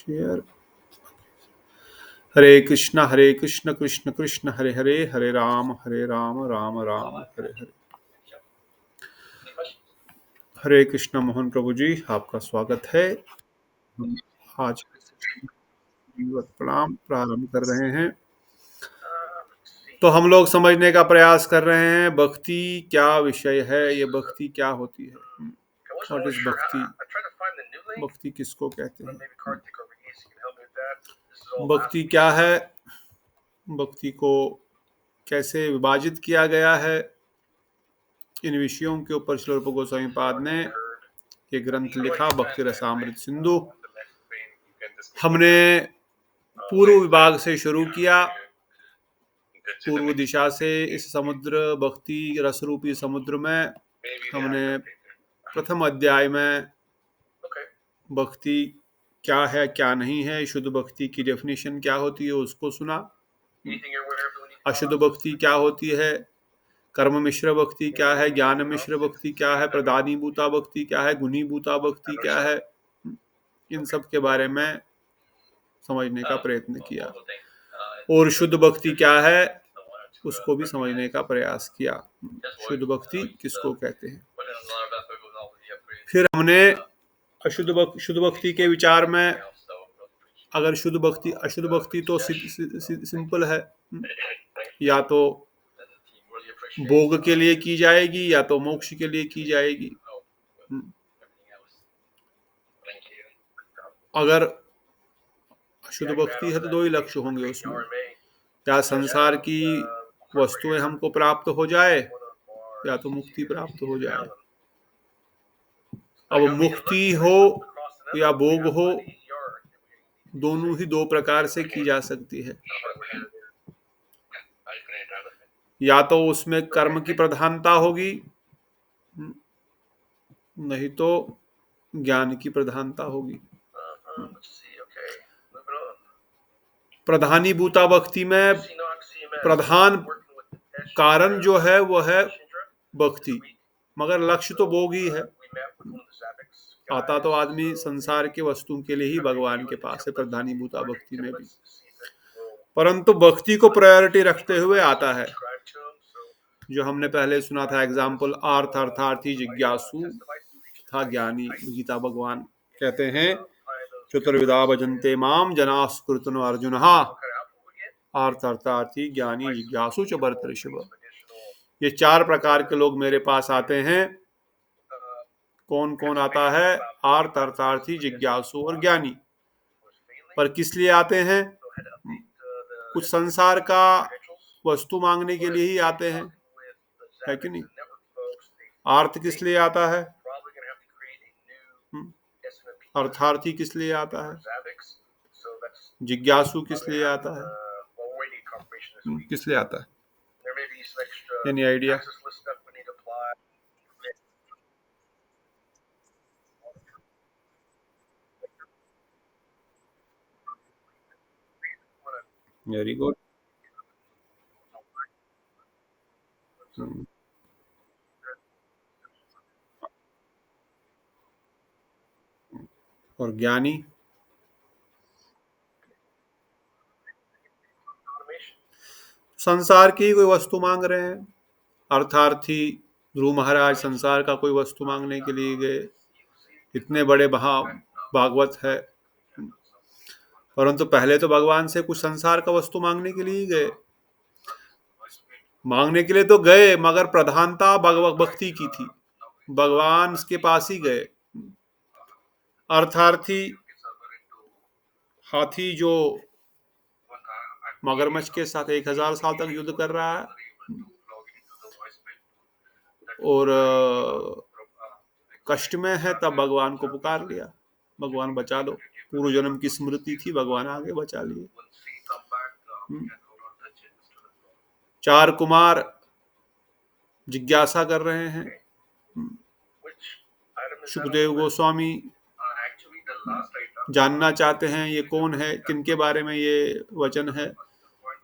Share. हरे कृष्ण कृष्ण कृष्ण हरे हरे, हरे राम राम राम हरे हरे। हरे कृष्ण मोहन प्रभु जी, आपका स्वागत है। हम आज के सेशन में प्रणाम प्रारंभ कर रहे हैं। तो हम लोग समझने का प्रयास कर रहे हैं भक्ति क्या विषय है, ये भक्ति क्या होती है, व्हाट इज भक्ति, भक्ति किसको कहते हैं, भक्ति क्या है, भक्ति को कैसे विभाजित किया गया है। इन विषयों के ऊपर श्रील रूप गोस्वामी पाद ने ये ग्रंथ लिखा, भक्ति रसामृत सिंधु। हमने पूर्व विभाग से शुरू किया, पूर्व दिशा से इस समुद्र भक्ति रस रूपी समुद्र में हमने प्रथम अध्याय में भक्ति क्या है क्या नहीं है, शुद्ध भक्ति की डेफिनेशन क्या होती है उसको सुना, अशुद्ध भक्ति क्या होती है, कर्म मिश्र भक्ति क्या है, ज्ञान मिश्र भक्ति क्या है, प्रधानीभूता भक्ति क्या है, गुणीभूता भक्ति क्या है, इन सब के बारे में समझने का प्रयत्न किया। और शुद्ध भक्ति क्या है उसको भी समझने का प्रयास किया, शुद्ध भक्ति किसको कहते हैं। फिर हमने शुद्ध भक्ति के विचार में, अगर शुद्ध भक्ति अशुद्ध भक्ति तो सिंपल है, या तो भोग के लिए की जाएगी या तो मोक्ष के लिए की जाएगी। अगर अशुद्ध भक्ति है तो दो ही लक्ष्य होंगे उसमें, या संसार की वस्तुएं हमको प्राप्त हो जाए या तो मुक्ति प्राप्त हो जाए। अब मुक्ति हो या भोग हो, दोनों ही दो प्रकार से की जा सकती है। या तो उसमें कर्म की प्रधानता होगी, नहीं तो ज्ञान की प्रधानता होगी। प्रधानीभूता भक्ति में प्रधान कारण जो है वो है भक्ति, मगर लक्ष्य तो भोग ही है। आता तो आदमी संसार के वस्तु के लिए ही भगवान के पास है, प्रधानीभूता भक्ति में भी, परंतु भक्ति को प्रायोरिटी रखते हुए आता है। जो हमने पहले सुना था एग्जाम्पल, आर्थ अर्थार्थी जिज्ञासु था ज्ञानी। गीता भगवान कहते हैं चतुर्विधा भजन्ते माम जनास्कृतनो अर्जुनहा, आर्थ अर्थार्थी ज्ञानी जिज्ञासु च भरतर्षभ। ये चार प्रकार के लोग मेरे पास आते हैं। कौन कौन आता है? आर्थ अर्थार्थी जिज्ञासु और ज्ञानी। पर किस लिए आते हैं? कुछ संसार का वस्तु मांगने के लिए ही आते हैं, है कि नहीं? आर्थ किस लिए आता है? अर्थार्थी किस लिए आता है? जिज्ञासु किस लिए आता है? किस लिए आता है? Any idea? Very good. और ज्ञानी? संसार की कोई वस्तु मांग रहे हैं। अर्थार्थी ध्रुव महाराज संसार का कोई वस्तु मांगने के लिए गए, इतने बड़े भागवत है, परंतु पहले तो भगवान से कुछ संसार का वस्तु मांगने के लिए ही गए। मांगने के लिए तो गए, मगर प्रधानता भक्ति की थी, भगवान के पास ही गए। अर्थार्थी हाथी जो मगरमच्छ के साथ 1000 साल तक युद्ध कर रहा है और कष्ट में है, तब भगवान को पुकार लिया, भगवान बचा लो। पूर्व जन्म की स्मृति थी, भगवान आगे बचा लिए। चार कुमार जिज्ञासा कर रहे हैं। सुखदेव गोस्वामी जानना चाहते हैं ये कौन है, किनके बारे में ये वचन है।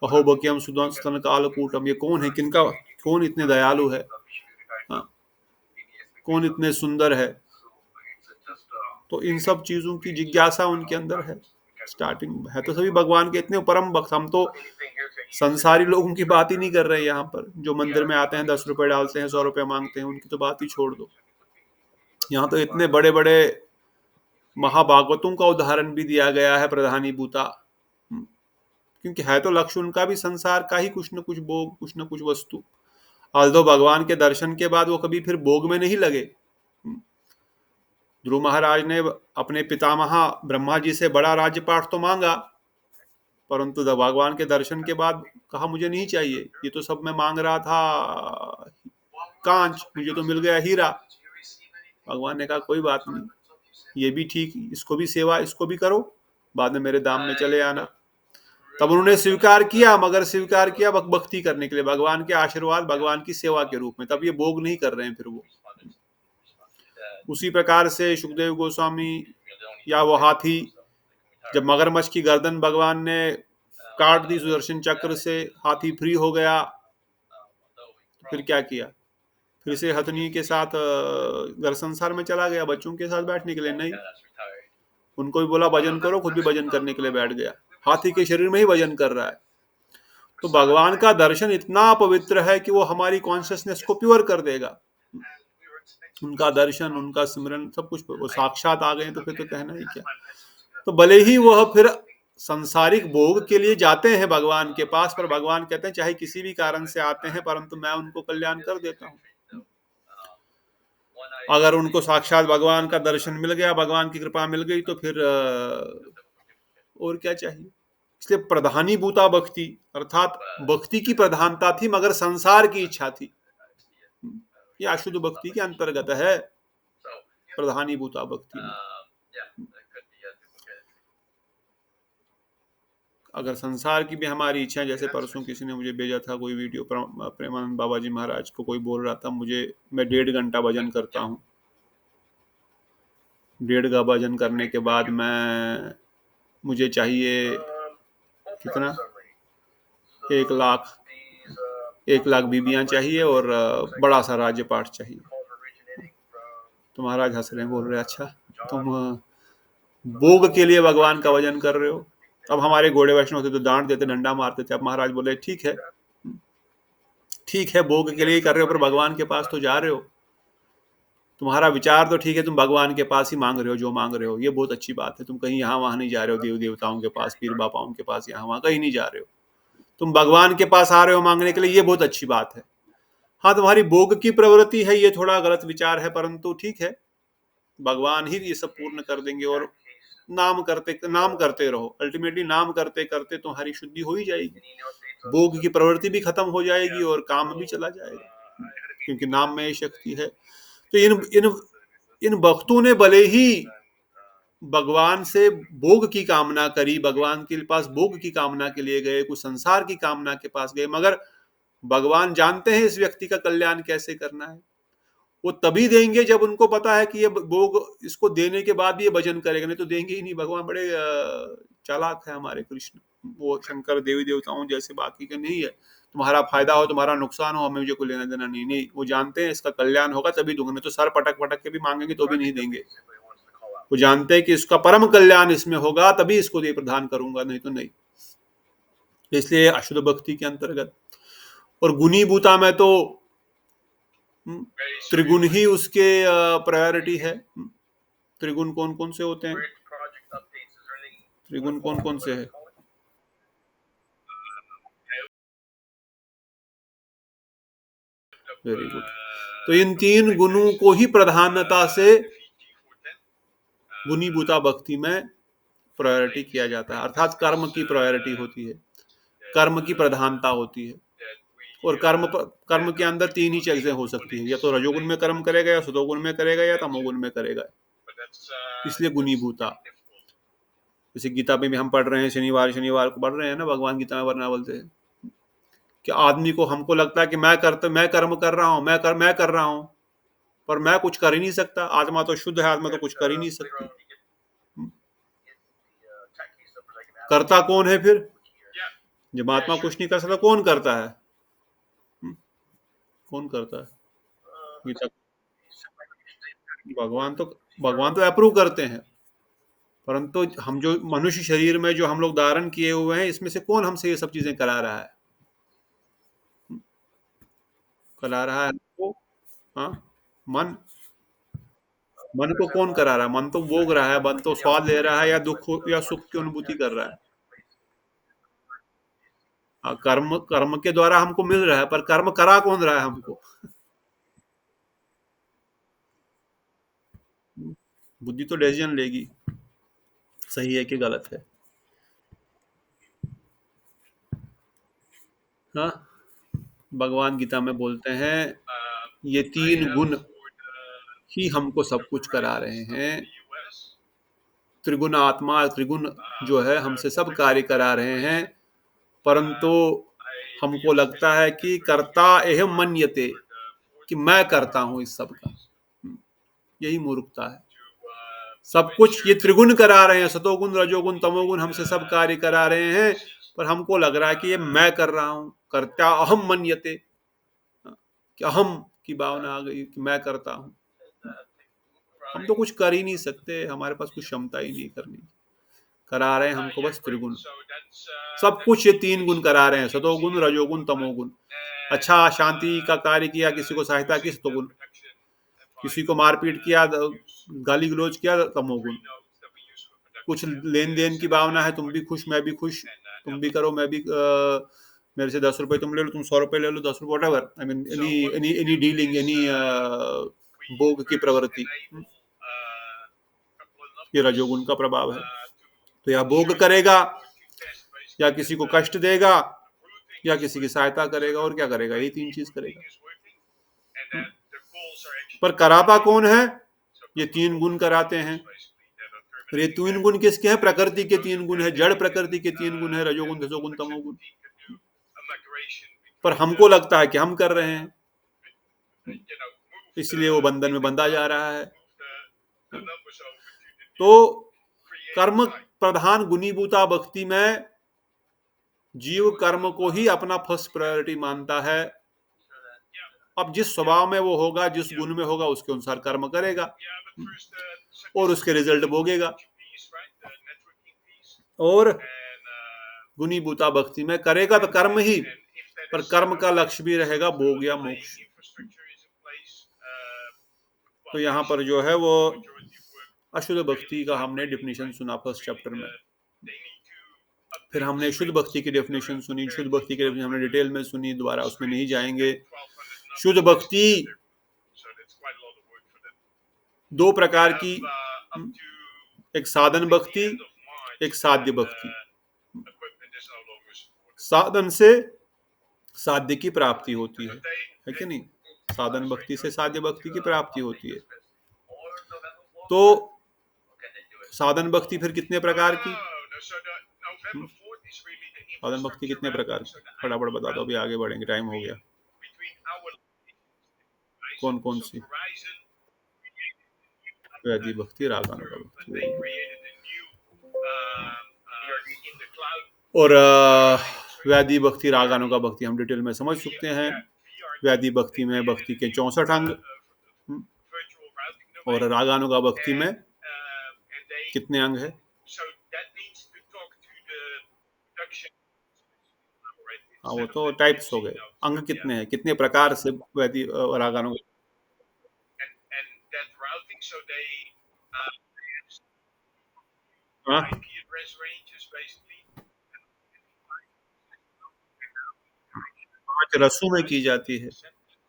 अहोबक्यम सुदंस्तन कालकूटम, ये कौन है, किनका, कौन इतने दयालु है, कौन इतने सुंदर है। तो इन सब चीजों की जिज्ञासा उनके अंदर है। स्टार्टिंग है तो सभी भगवान के इतने परम भक्त। हम तो संसारी लोगों की बात ही नहीं कर रहे हैं यहाँ पर, जो मंदिर में आते हैं 10 रुपए डालते हैं 100 रुपए मांगते हैं, उनकी तो बात ही छोड़ दो। यहाँ तो इतने बड़े बड़े महाभागवतों का उदाहरण भी दिया गया है, प्रधानी भूता। क्योंकि है तो लक्ष्य उनका भी संसार का ही, कुछ न कुछ भोग, कुछ न कुछ वस्तु। although भगवान के दर्शन के बाद वो कभी फिर भोग में नहीं लगे। ध्रुव महाराज ने अपने पितामह ब्रह्मा जी से बड़ा राज्यपाठ तो मांगा, परंतु भगवान के दर्शन के बाद कहा मुझे नहीं चाहिए, ये तो सब मैं मांग रहा था कांच, मुझे तो मिल गया हीरा। भगवान ने कहा कोई बात नहीं, ये भी ठीक, इसको भी सेवा, इसको भी करो, बाद में मेरे धाम में चले आना। तब उन्होंने स्वीकार किया, मगर स्वीकार किया भक्ति करने के लिए, भगवान के आशीर्वाद, भगवान की सेवा के रूप में। तब ये भोग नहीं कर रहे हैं फिर वो। उसी प्रकार से सुखदेव गोस्वामी या वो हाथी, जब मगरमच्छ की गर्दन भगवान ने काट दी सुदर्शन चक्र से, हाथी फ्री हो गया, तो फिर क्या किया, फिर से हथनी के साथ घर संसार में चला गया बच्चों के साथ बैठने के लिए। नहीं, उनको भी बोला भजन करो, खुद भी भजन करने के लिए बैठ गया, हाथी के शरीर में ही भजन कर रहा है। तो भगवान का दर्शन इतना पवित्र है कि वो हमारी कॉन्शियसनेस को प्योर कर देगा। उनका दर्शन, उनका स्मरण, सब कुछ वो साक्षात आ गए तो फिर तो कहना ही क्या। तो भले ही वह फिर संसारिक भोग के लिए जाते हैं भगवान के पास, पर भगवान कहते हैं चाहे किसी भी कारण से आते हैं, परंतु मैं उनको कल्याण कर देता हूँ। अगर उनको साक्षात भगवान का दर्शन मिल गया, भगवान की कृपा मिल गई, तो फिर और क्या चाहिए। इसलिए प्रधानी भूता भक्ति, अर्थात भक्ति की प्रधानता थी मगर संसार की इच्छा थी। ये अशुद्ध भक्ति के अंतर्गत है, प्रधानी भूता भक्ति में। अगर संसार की भी हमारी इच्छा, जैसे परसों किसी ने मुझे भेजा था कोई वीडियो, प्रेमानंद बाबा जी महाराज को कोई बोल रहा था, मैं 1.5 घंटा भजन करता हूँ, 1.5 का भजन करने के बाद मुझे चाहिए कितना, 1 लाख बीबियां चाहिए और बड़ा सा राज्य पाठ चाहिए। तो महाराज हंस रहे हैं, बोल रहे अच्छा तुम भोग के लिए भगवान का भजन कर रहे हो। अब हमारे घोड़े वैष्णव होते तो डांट देते, डंडा मारते थे। अब महाराज बोले ठीक है, भोग के लिए कर रहे हो, पर भगवान के पास तो जा रहे हो। तुम्हारा विचार तो ठीक है, तुम भगवान के पास ही मांग रहे हो जो मांग रहे हो, ये बहुत अच्छी बात है। तुम कहीं यहाँ वहां नहीं जा रहे हो, देव देवताओं के पास, पीर बापाओं के पास, यहाँ वहां कहीं नहीं जा रहे हो, तुम भगवान के पास आ रहे हो मांगने के लिए, ये बहुत अच्छी बात है। हाँ, तुम्हारी भोग की प्रवृत्ति है, ये थोड़ा गलत विचार है, परंतु ठीक है, भगवान ही ये सब पूर्ण कर देंगे। और नाम करते रहो, अल्टीमेटली नाम करते करते तुम्हारी शुद्धि हो ही जाएगी, भोग की प्रवृत्ति भी खत्म हो जाएगी और काम भी चला जाएगा, क्योंकि नाम में शक्ति है। तो इन भक्तों ने भले ही भगवान से भोग की कामना करी, भगवान के पास भोग की कामना के लिए गए, कुछ संसार की कामना के पास गए, मगर भगवान जानते हैं इस व्यक्ति का कल्याण कैसे करना है। वो तभी देंगे जब उनको पता है कि ये भोग इसको देने के बाद भी ये भजन करेगा, नहीं तो देंगे ही नहीं। भगवान बड़े चालाक है हमारे कृष्ण, वो शंकर देवी देवताओं जैसे बाकी के नहीं है, तुम्हारा फायदा हो तुम्हारा नुकसान हो हमें मुझे कोई लेना देना नहीं। वो जानते हैं इसका कल्याण होगा तभी दूंगे, नहीं तो सर पटक पटक के भी मांगेंगे तो भी नहीं देंगे। वो जानते हैं कि इसका परम कल्याण इसमें होगा तभी इसको दे प्रदान करूंगा, नहीं तो नहीं। इसलिए अशुद्ध भक्ति के अंतर्गत। और गुनी भूता में तो त्रिगुण ही उसके प्रायोरिटी है। त्रिगुण कौन कौन से होते हैं, त्रिगुण कौन कौन से है? Very good. तो इन 3 गुणों को ही प्रधानता से गुनी भूता भक्ति में प्रायोरिटी किया जाता है, अर्थात कर्म की प्रायोरिटी होती है, कर्म की प्रधानता होती है। और कर्म के अंदर 3 ही चीजें हो सकती है, या तो रजोगुण में कर्म करेगा, या सतोगुण में करेगा, या तमोगुण में करेगा। इसलिए गुनी भूता। जैसे गीता में भी हम पढ़ रहे हैं, शनिवार को पढ़ रहे हैं ना, भगवान गीता में वरना बोलते हैं कि आदमी को, हमको लगता है कि मैं कर्म कर रहा हूँ, मैं कर रहा हूँ, पर मैं कुछ कर ही नहीं सकता। आत्मा तो शुद्ध है, आत्मा तो कुछ कर ही नहीं सकती। करता कौन है फिर? जब आत्मा कुछ नहीं कर सकता, कौन करता है? कौन करता है? गीता भगवान तो अप्रूव करते हैं, परंतु हम जो मनुष्य शरीर में जो हम लोग धारण किए हुए हैं, इसमें से कौन हमसे ये सब चीजें करा रहा है? करा रहा है हमको, हाँ, मन। मन को कौन करा रहा है? मन तो भोग रहा है, मन तो स्वाद ले रहा है, या दुख या सुख की अनुभूति कर रहा है। हाँ, कर्म कर्म के द्वारा हमको मिल रहा है, पर कर्म करा कौन रहा है हमको? बुद्धि तो डिसीजन लेगी, सही है कि गलत है। हाँ, भगवान गीता में बोलते हैं, ये तीन गुण ही हमको सब कुछ करा रहे हैं। त्रिगुण आत्मा, त्रिगुण जो है हमसे सब कार्य करा रहे हैं, परंतु हमको लगता है कि कर्ता एहम मन्यते, कि मैं करता हूं इस सब का। यही मूर्खता है। सब कुछ ये त्रिगुण करा रहे हैं, सतोगुण रजोगुण तमोगुण हमसे सब कार्य करा रहे हैं, पर हमको लग रहा है कि ये मैं कर रहा हूं। कर्ता अहम मन्यते, कि अहम की भावना आ गई कि मैं करता हूं। हम तो कुछ कर ही नहीं सकते, हमारे पास कुछ क्षमता ही नहीं करनी। करा रहे हैं हमको बस त्रिगुण, सब कुछ ये तीन गुण करा रहे हैं, सतोगुण रजोगुण तमोगुण। अच्छा, शांति का कार्य किया, किसी को सहायता की, सतोगुण। किसी को मारपीट किया, गाली गलौज किया, तमोगुण। कुछ लेन देन की भावना है, तुम भी खुश मैं भी खुश, तुम भी करो मैं भी, मेरे से 10 रुपए तुम ले लो, तुम 100 रुपए ले लो, 10 रुपए whatever, I mean any dealing, any भोग की प्रवृत्ति, ये रजोगुण का प्रभाव है। तो या भोग करेगा, या किसी को कष्ट देगा, या किसी की सहायता करेगा, और क्या करेगा? ये तीन चीज करेगा। पर कराता कौन है? ये तीन गुण कराते हैं। और ये तीन गुण किसके हैं? प्रकृति के तीन गुण है, जड़ प्रकृति के तीन गुण है, रजोगुण रजोगुण तमोगुण। पर हमको लगता है कि हम कर रहे हैं, इसलिए वो बंधन में बंधा जा रहा है। तो कर्म प्रधान गुणीभूता भक्ति में जीव कर्म को ही अपना फर्स्ट प्रायोरिटी मानता है। अब जिस स्वभाव में वो होगा, जिस गुण में होगा, उसके अनुसार कर्म करेगा और उसके रिजल्ट भोगेगा। और गुणीभूता भक्ति में करेगा तो कर्म ही, पर कर्म का लक्ष्य भी रहेगा भोग या मोक्ष। तो यहाँ पर जो है वो अशुद्ध भक्ति का हमने डेफिनेशन सुना फर्स्ट चैप्टर में। फिर हमने शुद्ध भक्ति की डेफिनेशन सुनी, शुद्ध भक्ति की डेफिनेशन हमने डिटेल में सुनी, दोबारा उसमें नहीं जाएंगे। शुद्ध भक्ति दो प्रकार की, एक साधन भक्ति, एक साध्य भक्ति। साधन से साध्य की प्राप्ति होती है कि नहीं? साधन भक्ति से साध्य भक्ति की प्राप्ति होती है। तो साधन भक्ति फिर कितने प्रकार की? साधन भक्ति कितने प्रकार की? फटाफट बता दो, अभी आगे बढ़ेंगे, टाइम हो गया। कौन कौन सी? वैदिक भक्ति, रागानुगा भक्ति, और वैदिक भक्ति रागानुगा भक्ति हम डिटेल में समझ चुके हैं। वैदिक भक्ति में भक्ति के 64 अंग, और रागानुगा भक्ति में कितने अंग है? हाँ, वो तो टाइप्स हो गए। अंग कितने हैं, कितने प्रकार से वैदिक रागानुगा? हाँ, 5 रसों में की जाती है,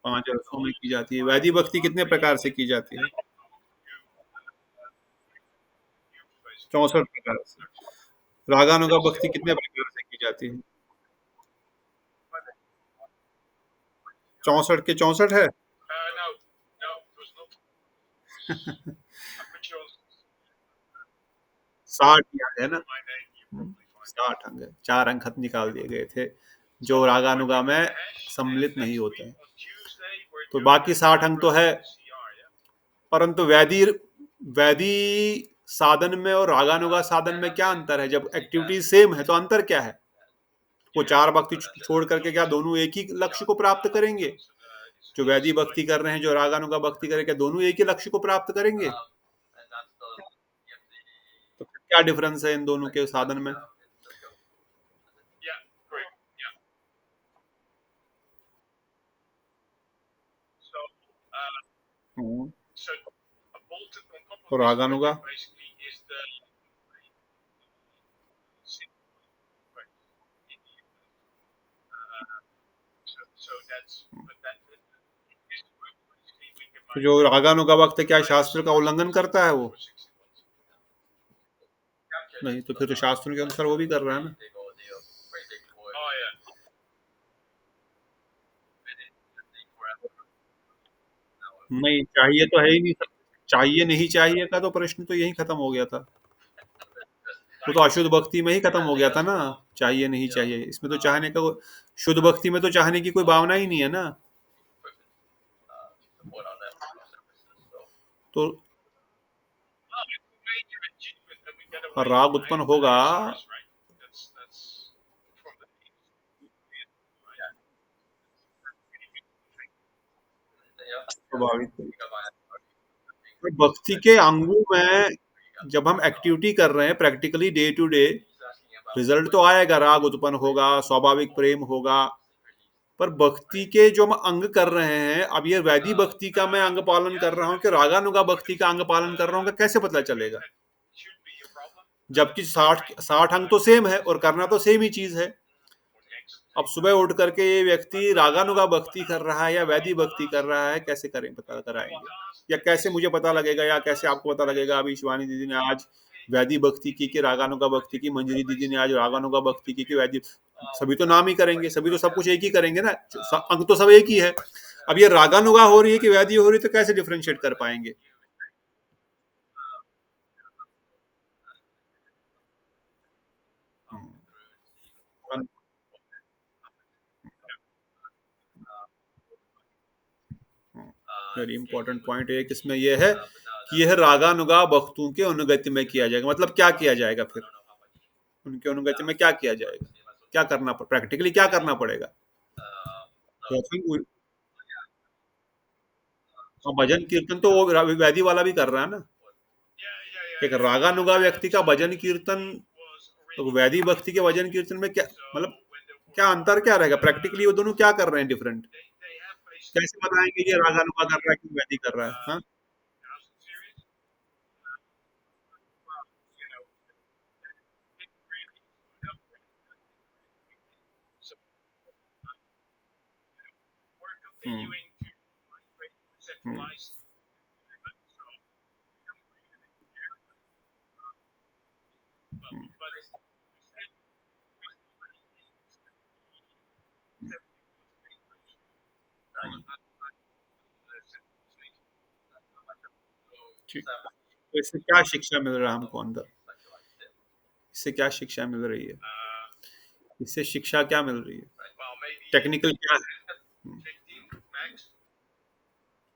5 रसों में की जाती है। वैदिक भक्ति कितने प्रकार से की जाती है? 64 प्रकार से। रागानुगा भक्ति कितने प्रकार से की जाती है? 64 के 64 है। 60 अंग है ना? 60 अंग है, 4 अंग खत निकाल दिए गए थे जो रागानुगा में सम्मिलित नहीं होते हैं। तो बाकी 60 अंग तो है, परंतु वैदी साधन में और रागानुगा साधन में क्या अंतर है? जब एक्टिविटी सेम है तो अंतर क्या है? वो 4 भक्ति छोड़ करके क्या दोनों एक ही लक्ष्य को प्राप्त करेंगे? जो वैदिक भक्ति कर रहे हैं, जो रागानुगा भक्ति करें, क्या दोनों एक ही लक्ष्य को प्राप्त करेंगे? तो क्या डिफरेंस है इन दोनों के साधन में? हम्म, और रागानुगा? तो जो रागानुगा वक्त है, क्या शास्त्र का उल्लंघन करता है वो? नहीं, तो फिर तो शास्त्रों के अनुसार वो भी कर रहा है ना। नहीं, चाहिए तो है ही नहीं। चाहिए नहीं चाहिए का तो प्रश्न तो यही खत्म हो गया था। वो तो अशुद्ध भक्ति में ही खत्म हो गया था ना। चाहिए नहीं चाहिए, इसमें तो चाहने का शुद्ध भक्ति में तो चाहने की कोई भावना ही नहीं है ना। तो राग उत्पन्न होगा। स्वाभाविक। तो भक्ति के अंगों में जब हम एक्टिविटी कर रहे हैं practically day to day, result तो आएगा, राग उत्पन्न होगा, स्वाभाविक प्रेम होगा। पर भक्ति के जो हम अंग कर रहे हैं, अब ये वैदिक भक्ति का मैं अंग पालन कर रहा हूँ कि रागानुगा भक्ति का अंग पालन कर रहा हूँ, कैसे पता चलेगा? जबकि 60 अंग तो सेम है और करना तो सेम ही चीज है। अब सुबह उठ करके ये व्यक्ति रागानुगा भक्ति कर रहा है या वैदिक भक्ति कर रहा है, कैसे करें, पता कराएंगे? या कैसे मुझे पता लगेगा, या कैसे आपको पता लगेगा? अभी शिवानी दीदी ने आज वैदिक भक्ति की कि रागानुगा भक्ति की, मंजरी दीदी ने आज रागानुगा भक्ति की कि वैदिक। सभी तो नाम ही करेंगे, सभी तो सब कुछ एक ही करेंगे ना, अंग तो सब एक ही है। अब ये रागानुगा हो रही है कि वैदिक हो रही है, तो कैसे डिफ्रेंशिएट कर पाएंगे? वेरी इंपॉर्टेंट पॉइंट एक इसमें यह है कि यह रागानुगा भक्तों के अनुगत्य में किया जाएगा। मतलब क्या किया जाएगा फिर? उनके अनुगत्य में क्या किया जाएगा? क्या करना, प्रैक्टिकली क्या करना पड़ेगा? तो फिर भजन कीर्तन तो वो वैदी वाला भी कर रहा है ना। एक रागानुगा व्यक्ति का भजन कीर्तन, तो वैदिक भक्ति के भजन कीर्तन में क्या मतलब, क्या अंतर क्या रहेगा प्रैक्टिकली? वो दोनों क्या कर रहे हैं डिफरेंट? कैसे बताएंगे ये रागानुगा कर रहा है कि वैदिक कर रहा है? हाँ। हम्म, हम्म, ठीक। तो इससे क्या शिक्षा मिल रहा है हमको अंदर? इससे क्या शिक्षा मिल रही है? इससे शिक्षा क्या मिल रही है? टेक्निकल क्या है?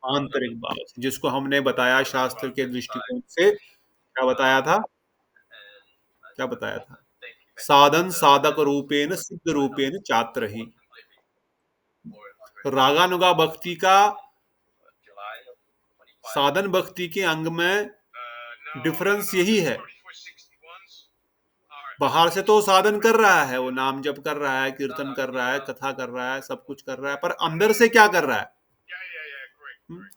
आंतरिक भाव से, जिसको हमने बताया शास्त्र के दृष्टिकोण से, क्या बताया था? क्या बताया था? साधन साधक रूपेण सिद्ध रूपेण चात्र ही। रागानुगा भक्ति का साधन भक्ति के अंग में डिफरेंस यही है। बाहर से तो साधन कर रहा है, वो नाम जप कर रहा है, कीर्तन कर रहा है, कथा कर रहा है, सब कुछ कर रहा है, पर अंदर से क्या कर रहा है?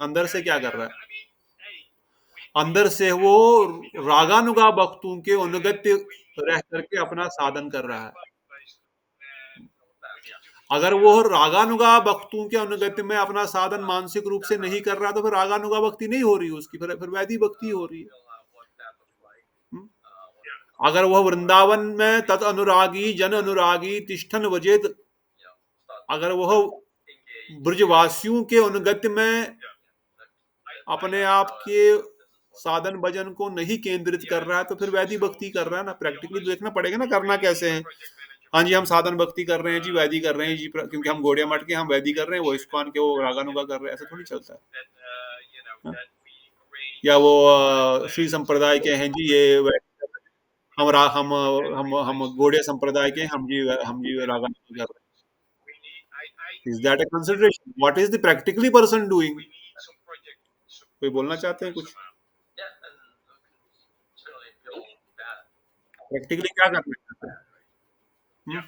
अंदर से क्या कर रहा है? अंदर से वो रागानुगा भक्तों के अनुगत्य रह करके अपना साधन कर रहा है। अगर वो रागानुगा भक्तों के अनुगत्य में अपना साधन मानसिक रूप से नहीं कर रहा, तो फिर रागानुगा भक्ति नहीं हो रही उसकी, फिर वैदिक भक्ति हो रही है। हम्म? अगर वह वृंदावन में तत् अनुरागी जन अनुरागी तिष्ठन वजेत, अगर वह ब्रजवासियों के अनुगत्य में अपने आप के साधन भजन को नहीं केंद्रित कर रहा है, तो फिर वैदिक भक्ति कर रहा है ना। प्रैक्टिकली देखना पड़ेगा ना, करना कैसे है। हाँ जी, हम साधन भक्ति कर रहे हैं जी, वैदिक कर रहे हैं जी, क्योंकि हम गौड़िया मठ के, हम वैदिक कर रहे हैं, वो इस्कॉन के वो रागानुगा कर रहे हैं, ऐसा थोड़ी चलता है। हाँ? या वो श्री संप्रदाय के हैं जी, ये हम हम गौड़िया संप्रदाय के, हम जी रागानुगा कर रहे हैं। Is that a consideration? What is the practically person doing? कोई बोलना चाहते हैं कुछ? प्रैक्टिकली क्या करना चाहते हैं? हम्म?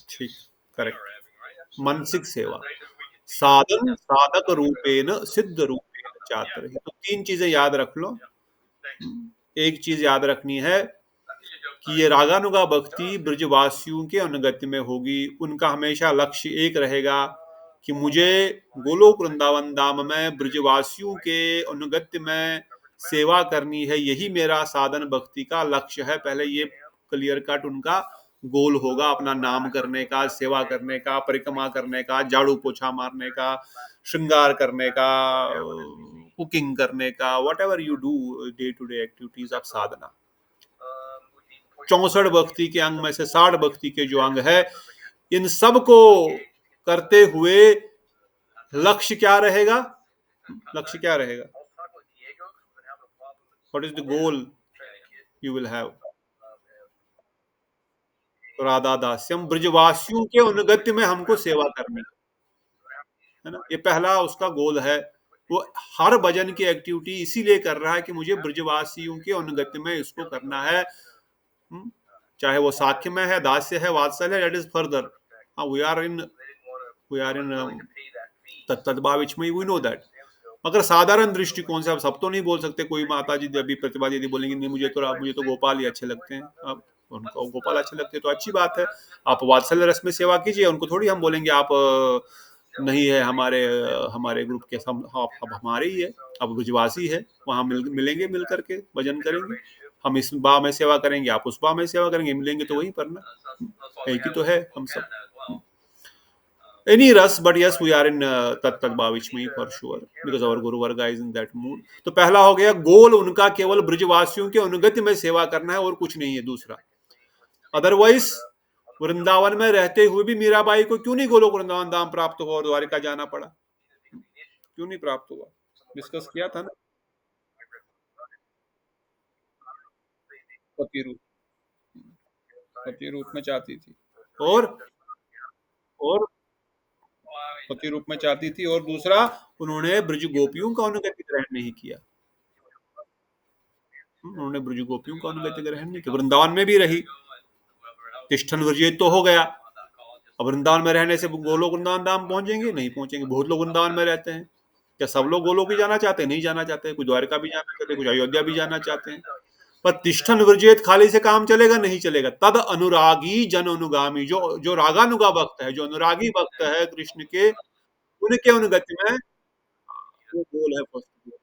ठीक, करेक्ट। मानसिक सेवा, साधन साधक रूपेण सिद्ध रूपेण चातर, तो तीन चीजें याद रख लो। एक चीज याद रखनी है कि ये रागानुगा भक्ति ब्रजवासियों के अनुगत्य में होगी। उनका हमेशा लक्ष्य एक रहेगा कि मुझे गोलोक वृंदावन धाम में ब्रजवासियों के अनुगत्य में सेवा करनी है, यही मेरा साधन भक्ति का लक्ष्य है। पहले ये क्लियर कट उनका गोल होगा, अपना नाम करने का, सेवा करने का, परिक्रमा करने का, झाड़ू पोछा मारने का, श्रृंगार करने का, कुकिंग करने का, whatever you do day to day activities of sadhana. 64 भक्ति के अंग में से 60 भक्ति के जो अंग है, इन सब को करते हुए लक्ष्य क्या रहेगा? लक्ष्य क्या रहेगा? What is the goal you will have? Radha दास्यम, ब्रजवासियों के अनुगत्य में हमको सेवा करनी है ना, ये पहला उसका गोल है। वो हर भजन की एक्टिविटी इसीलिए कर रहा है कि मुझे ब्रजवासियों के अनुगत्य में इसको करना है। चाहे वो साख्य में है, दास्य है, वात्सल्य है, that is further. We are in तत्भाविच में, वी नो दैट। मगर साधारण दृष्टिकोण से, आप सब तो नहीं बोल सकते। कोई माता जी अभी प्रतिभा दीदी बोलेंगे नहीं मुझे तो गोपाल ही अच्छे लगते हैं। अब उनको गोपाल अच्छे लगते हैं तो अच्छी बात है, आप वात्सल्य रस में सेवा कीजिए। उनको थोड़ी हम बोलेंगे आप नहीं है हमारे ग्रुप के, अब हमारे ही है, अब ब्रजवासी है, वहां मिलेंगे, मिल करके भजन करेंगे। हम इस बा में सेवा करेंगे, आप उस बा में सेवा करेंगे, मिलेंगे तो वहीं पर ना, एक ही तो है हम सब। any rush, but yes, we are in tat bhavishmi for sure, because our guru varga is in that mood. तो पहला हो गया गोल उनका, केवल ब्रजवासियों के अनुगत्य में सेवा करना है और कुछ नहीं है। दूसरा, अदरवाइज वृंदावन में रहते हुए भी मीराबाई को क्यों नहीं गोलोक वृंदावन धाम प्राप्त हुआ और द्वारिका जाना पड़ा? क्यों नहीं प्राप्त हुआ? डिस्कस किया था ना, पति रूप, पति रूप में चाहती थी, और और पति रूप में चाहती थी, और दूसरा, उन्होंने ब्रज गोपियों का अनुगत्य ग्रहण नहीं किया। उन्होंने ब्रज गोपियों का अनुगत्य ग्रहण नहीं किया। वृंदावन में भी रही, तिष्ठन वर्जित तो हो गया। अब वृंदावन में रहने से गोलोक वृंदावन धाम पहुंचेंगे? नहीं पहुंचेंगे। बहुत लोग वृंदावन में रहते हैं, क्या सब लोग गोलोक भी जाना चाहते हैं? नहीं जाना चाहते। कुछ द्वारका भी जाना चाहते हैं, कुछ अयोध्या भी जाना चाहते हैं। पर तिष्ठन वर्जित खाली से काम चलेगा? नहीं चलेगा। तद अनुरागी जन अनुगामी, जो जो रागानुगा भक्त है, जो अनुरागी भक्त है कृष्ण के, उनके अनुगत्य में, वो गोल है फर्स्ट।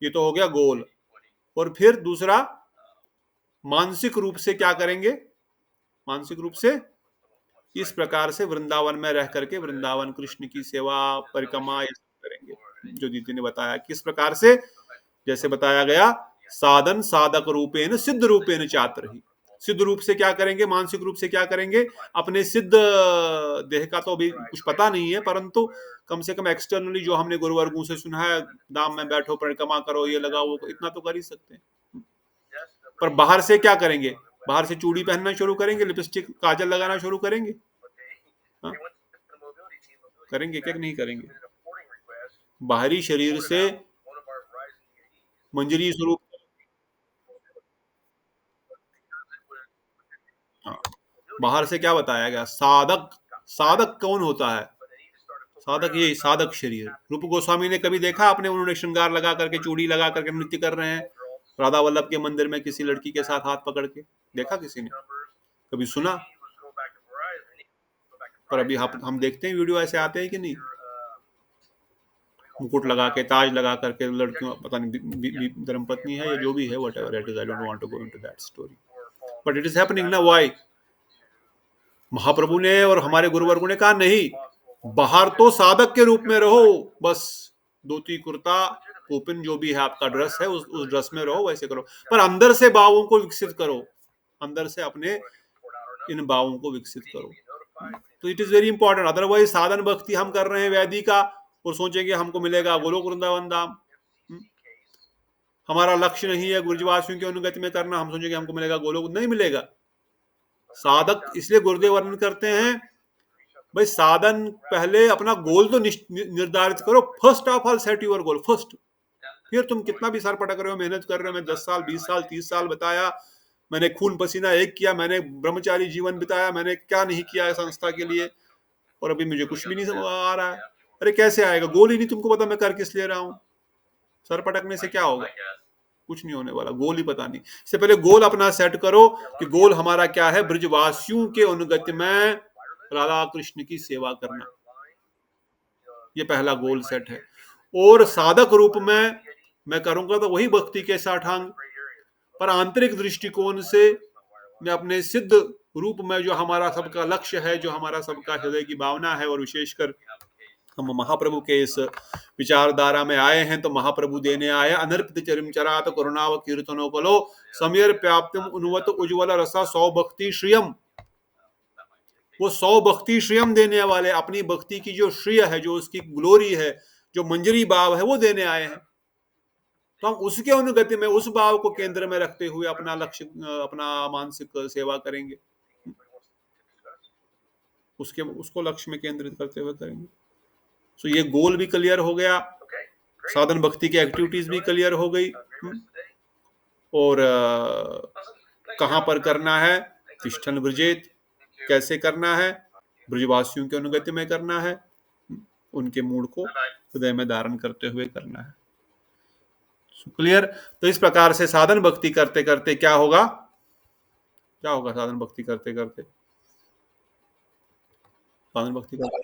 ये तो हो गया गोल। और फिर दूसरा, मानसिक रूप से क्या करेंगे? मानसिक रूप से इस प्रकार से वृंदावन में रह करके वृंदावन कृष्ण की सेवा, परिक्रमा, ये सब करेंगे। जो दीदी ने बताया किस प्रकार से, जैसे बताया गया, साधन साधक रूपेण सिद्ध रूपेण चात्र ही। सिद्ध रूप से क्या करेंगे? मानसिक रूप से क्या करेंगे? अपने सिद्ध देह का तो अभी कुछ पता नहीं है, परंतु कम से कम एक्सटर्नली जो हमने गुरुवर्गों से सुना है, धाम में बैठो, परिक्रमा करो, ये लगाओ, वो इतना तो कर ही सकते हैं। पर बाहर से क्या करेंगे? बाहर से चूड़ी पहनना शुरू करेंगे, लिपस्टिक काजल लगाना शुरू करेंगे? हाँ? करेंगे क्या? नहीं करेंगे। बाहरी शरीर से मंजरी स्वरूप, हाँ, बाहर से क्या बताया गया? साधक, साधक कौन होता है? साधक ये साधक शरीर। रूप गोस्वामी ने कभी देखा आपने, उन्होंने श्रृंगार लगा करके, चूड़ी लगा करके नृत्य कर रहे हैं राधा वल्लभ के मंदिर में किसी लड़की के साथ हाथ पकड़ के? देखा किसी ने? कभी सुना? पर अभी हम देखते हैं वीडियो ऐसे आते हैं कि नहीं, मुकुट लगा के, ताज लगा करके लड़कियों, पता नहीं धर्मपत्नी है या जो भी है, whatever it is, I don't want to go into that story, but it is happening ना। व्हाई? महाप्रभु ने और हमारे गुरुवर्गों ने कहा नहीं, बाहर तो साधक के रूप में रहो, बस धोती कुर्ता ओपन जो भी है आपका ड्रेस है, उस ड्रेस में रहो, वैसे करो, पर अंदर से भावों को विकसित करो, अंदर से अपने इन भावों को विकसित करो। तो it is very important. Otherwise साधन भक्ति हम कर रहे हैं वैदिक का, और सोचेंगे हमको मिलेगा गोलोक वृंदावन धाम। हमारा लक्ष्य नहीं है ब्रजवासियों की अनुगति में करना, हम सोचेंगे हमको मिलेगा गोलोक, नहीं मिलेगा। साधक इसलिए गुरुदेव वर्णन करते हैं, भाई साधन पहले अपना गोल तो निर्धारित करो। First of all set your goal first. फिर तुम कितना भी सर पटक रहे हो, मेहनत कर रहे हो, मैं 10 साल 20 साल 30 साल बताया, मैंने खून पसीना एक किया, मैंने ब्रह्मचारी जीवन बिताया, मैंने क्या नहीं किया है संस्था के लिए, और अभी मुझे कुछ भी नहीं आ रहा है। अरे कैसे आएगा, गोल ही नहीं तुमको पता मैं कर किस ले रहा हूँ। सर पटकने से क्या होगा, कुछ नहीं होने वाला, गोल ही पता नहीं। इससे पहले गोल अपना सेट करो कि गोल हमारा क्या है, ब्रजवासियों के अनुगत्य में राधा कृष्ण की सेवा करना, ये पहला गोल सेट है। और साधक रूप में मैं करूंगा तो वही भक्ति के साठांग, पर आंतरिक दृष्टिकोण से मैं अपने सिद्ध रूप में जो हमारा सबका लक्ष्य है, जो हमारा सबका हृदय की भावना है, और विशेषकर हम महाप्रभु के इस विचारधारा में आए हैं, तो महाप्रभु देने आए अनर्पित चरिम चरात करुणाव कीर्तनो कलो समीर प्याप्तिम उन्वत उज्ज्वल रसा सौ भक्ति श्रियम। वो 100 भक्ति श्रियम देने वाले, अपनी भक्ति की जो श्रिय है, जो उसकी ग्लोरी है, जो मंजरी भाव है, वो देने आए हैं। तो हम उसके अनुगति में उस भाव को केंद्र में रखते हुए अपना लक्ष्य, अपना मानसिक सेवा करेंगे, उसको लक्ष्य में केंद्रित करते हुए करेंगे। तो ये गोल भी क्लियर हो गया, साधन भक्ति की एक्टिविटीज भी क्लियर हो गई, और कहां पर करना है, तिष्ठन ब्रजेत, कैसे करना है, ब्रजवासियों के अनुगत्य में करना है, उनके मूड को हृदय में धारण करते हुए करना है। क्लियर। तो इस प्रकार से साधन भक्ति करते करते क्या होगा, क्या होगा साधन भक्ति करते करते, साधन भक्ति करते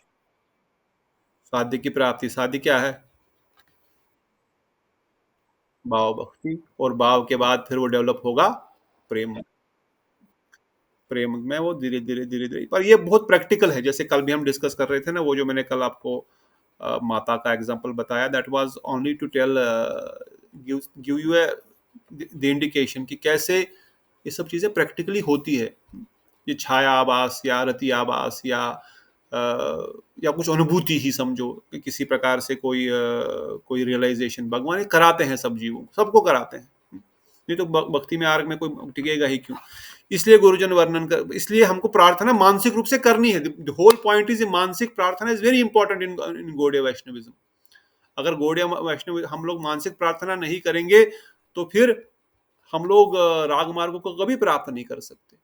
साध्य की प्राप्ति। साध्य क्या है, भाव भक्ति, और भाव के बाद फिर वो डेवलप होगा प्रेम, प्रेम में वो धीरे धीरे धीरे धीरे। पर ये बहुत प्रैक्टिकल है, जैसे कल भी हम डिस्कस कर रहे थे ना, वो जो मैंने कल आपको माता का एग्जांपल बताया, that was only to tell give you the indication कि कैसे ये सब चीजें प्रैक्टिकली होती है। ये छाया आभास या रति आभास या कुछ अनुभूति ही समझो, किसी प्रकार से कोई रियलाइजेशन भगवान कराते हैं, सब जीवों सबको कराते हैं, नहीं तो भक्ति में आर्ग में कोई टिकेगा ही क्यों। इसलिए गुरुजन वर्णन कर, इसलिए हमको प्रार्थना मानसिक रूप से करनी है। द होल पॉइंट इज मानसिक प्रार्थना is very important in Gaudiya Vaishnavism. अगर गौड़ीय वैष्णव हम लोग मानसिक प्रार्थना नहीं करेंगे तो फिर हम लोग राग मार्ग को कभी प्राप्त नहीं कर सकते।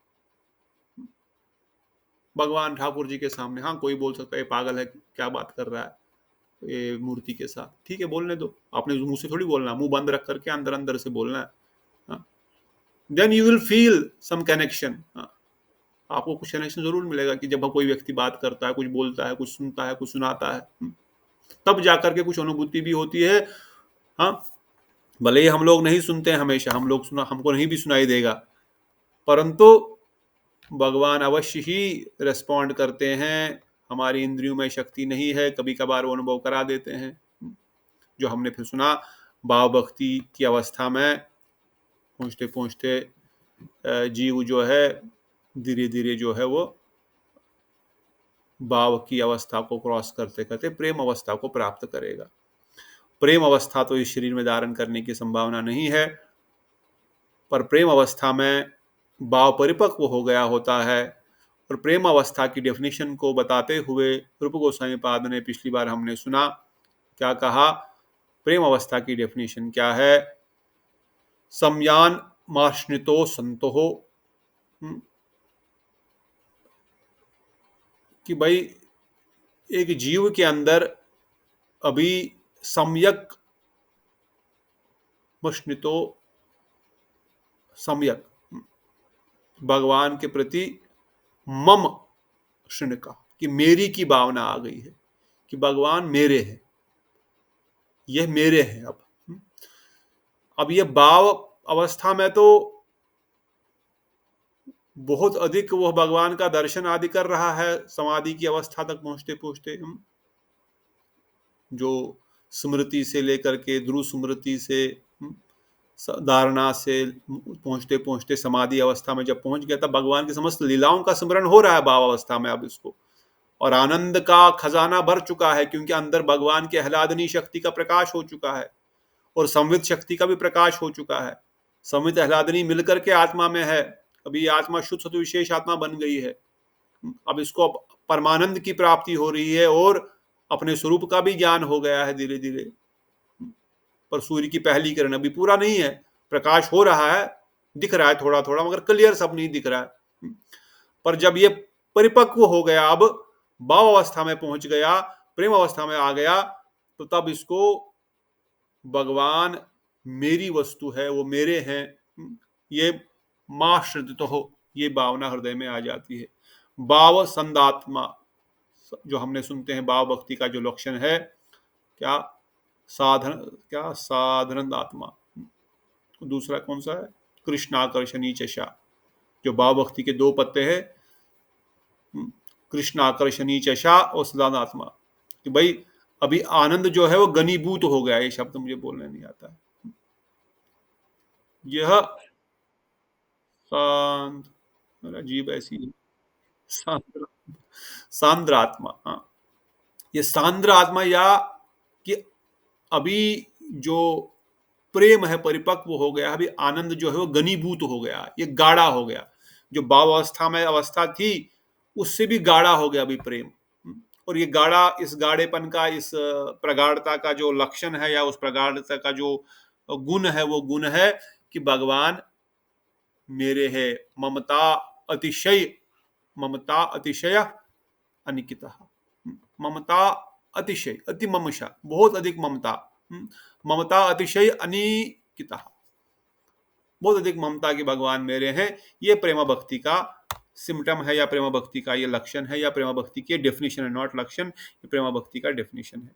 भगवान ठाकुर जी के सामने, हाँ कोई बोल सकता है पागल है, क्या बात कर रहा है ये मूर्ति के साथ, ठीक है बोलने दो, आपने मुंह से थोड़ी बोलना, मुंह बंद रख करके अंदर अंदर से बोलना है। Then you will feel some connection, आपको कुछ कनेक्शन जरूर मिलेगा कि जब कोई व्यक्ति बात करता है, कुछ बोलता है, कुछ सुनता है, कुछ सुनाता है, तब जाकर के कुछ अनुभूति भी होती है। हाँ भले ही हम लोग नहीं सुनते हैं हमेशा, हम लोग हमको नहीं भी सुनाई देगा, परंतु भगवान अवश्य ही रेस्पॉन्ड करते हैं। हमारी इंद्रियों में शक्ति नहीं है, कभी कभार वो अनुभव करा देते हैं, जो हमने फिर सुना। भाव भक्ति की अवस्था में पहुँचते पहुँचते जीव जो है धीरे धीरे जो है वो भाव की अवस्था को क्रॉस करते करते प्रेम अवस्था को प्राप्त करेगा। प्रेम अवस्था तो इस शरीर में धारण करने की संभावना नहीं है, पर प्रेम अवस्था में भाव परिपक्व हो गया होता है। और प्रेम अवस्था की डेफिनेशन को बताते हुए रूप गोस्वामी पाद ने, पिछली बार हमने सुना क्या कहा, प्रेम अवस्था की डेफिनेशन क्या है, सम्यान माश्नितो संतो, कि भाई एक जीव के अंदर अभी सम्यक मश्नितो, सम्यक भगवान के प्रति मम शृणिका, कि मेरी की भावना आ गई है, कि भगवान मेरे हैं, यह मेरे हैं। अब ये भाव अवस्था में तो बहुत अधिक वह भगवान का दर्शन आदि कर रहा है, समाधि की अवस्था तक पहुंचते पहुंचते जो स्मृति से लेकर के ध्रुव स्मृति से धारणा से पहुंचते पहुंचते समाधि अवस्था में जब पहुंच गया, तब भगवान की समस्त लीलाओं का स्मरण हो रहा है भाव अवस्था में। अब इसको और आनंद का खजाना भर चुका है, क्योंकि अंदर भगवान के आह्लादनी शक्ति का प्रकाश हो चुका है और संवित शक्ति का भी प्रकाश हो चुका है। संवित आह्लादनी मिलकर के आत्मा में है। अभी आत्मा शुद्ध सत्व विशेष आत्मा बन गई है। अब इसको परमानंद की प्राप्ति हो रही है और अपने स्वरूप का भी ज्ञान हो गया है धीरे धीरे। पर सूर्य की पहली किरण अभी पूरा नहीं है, प्रकाश हो रहा है, दिख रहा है थोड़ा थोड़ा, मगर क्लियर सब नहीं दिख रहा है। पर जब ये परिपक्व हो गया, अब भाव अवस्था में पहुंच गया, प्रेम अवस्था में आ गया, तो तब इसको भगवान मेरी वस्तु है, वो मेरे हैं, ये माश्रित हो, ये भावना हृदय में आ जाती है। भाव संदात्मा, जो हमने सुनते हैं भाव भक्ति का जो लक्षण है, क्या साधन आत्मा। दूसरा कौन सा है? कृष्णाकर्षणी चशा, जो भाव भक्ति के दो पत्ते हैं, कृष्णाकर्षणी चशा और सदान आत्मा, कि भाई अभी आनंद जो है वो घनीभूत हो गया। ये शब्द मुझे बोलने नहीं आता है। यह शांत, अजीब ऐसी है, सांद्र आत्मा। हाँ, ये सांद्र आत्मा, या कि अभी जो प्रेम है परिपक्व हो गया, अभी आनंद जो है वो घनीभूत हो गया, ये गाढ़ा हो गया। जो भाव अवस्था में अवस्था थी उससे भी गाढ़ा हो गया अभी प्रेम। और ये गाढ़ा, इस गाढ़ेपन का, इस प्रगाढ़ता का जो लक्षण है या उस प्रगाढ़ता का जो गुण है, वो गुण है कि भगवान मेरे है। ममता अतिशय, ममता अतिशय अनिकिता, ममता अतिशय, अति ममशा, बहुत अधिक ममता, ममता अतिशय अनिकिता, बहुत अधिक ममता के भगवान मेरे हैं। ये प्रेम भक्ति का सिम्टम है, या प्रेम भक्ति का ये लक्षण है, या प्रेम भक्ति की डेफिनेशन है, नॉट लक्षण, ये प्रेम भक्ति का डेफिनेशन है।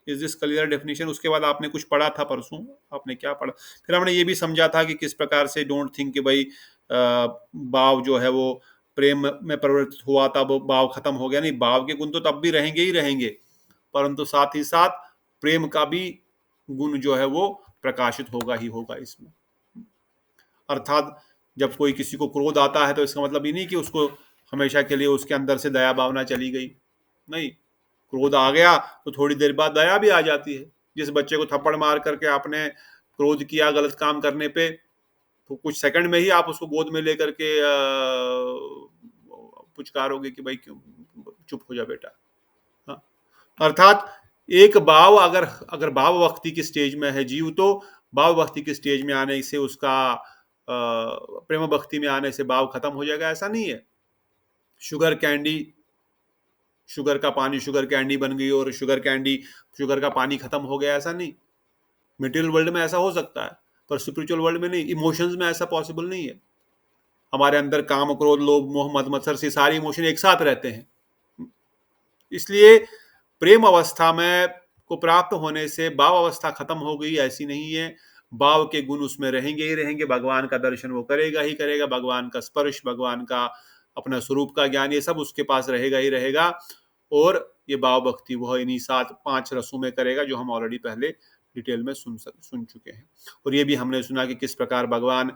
Is this clear definition? उसके बाद आपने कुछ पढ़ा था परसों, आपने क्या पढ़ा? फिर हमने ये भी समझा था कि किस प्रकार से डोंट थिंक कि भाई भाव जो है वो प्रेम में परिवर्तित हुआ, तब भाव खत्म हो गया। नहीं, भाव के गुण तो तब भी रहेंगे ही रहेंगे, परंतु साथ ही साथ प्रेम का भी गुण जो है वो प्रकाशित होगा ही होगा इसमें। अर्थात जब कोई किसी को क्रोध आता है तो इसका मतलब ये नहीं कि उसको हमेशा के लिए उसके अंदर से दया भावना चली गई। नहीं, क्रोध आ गया तो थोड़ी देर बाद दया भी आ जाती है। जिस बच्चे को थप्पड़ मार करके आपने क्रोध किया गलत काम करने पे, तो कुछ सेकंड में ही आप उसको गोद में लेकर के पुचकारोगे कि भाई क्यों, चुप हो जा बेटा। हाँ? अर्थात एक भाव, अगर भाव भक्ति की स्टेज में है जीव, तो भाव भक्ति की स्टेज में आने से उसका प्रेम भक्ति में आने से भाव खत्म हो जाएगा, ऐसा नहीं है। शुगर कैंडी, शुगर का पानी शुगर कैंडी बन गई और शुगर कैंडी शुगर का पानी खत्म हो गया, ऐसा नहीं। मटेरियल वर्ल्ड में ऐसा हो सकता है, पर स्पिरिचुअल वर्ल्ड में नहीं। इमोशंस में ऐसा पॉसिबल नहीं है। हमारे अंदर काम, क्रोध, लोभ, मोह, मद मत्सर से सारी इमोशन एक साथ रहते हैं। इसलिए प्रेम अवस्था में को प्राप्त होने से भाव अवस्था खत्म हो गई, ऐसी नहीं है। भाव के गुण उसमें रहेंगे ही रहेंगे। भगवान का दर्शन वो करेगा ही करेगा, भगवान का स्पर्श, भगवान का अपना स्वरूप का ज्ञान, ये सब उसके पास रहेगा ही रहेगा। और ये भाव भक्ति वह इन्हीं 7-5 रसों में करेगा, जो हम ऑलरेडी पहले डिटेल में सुन चुके हैं। और ये भी हमने सुना कि किस प्रकार भगवान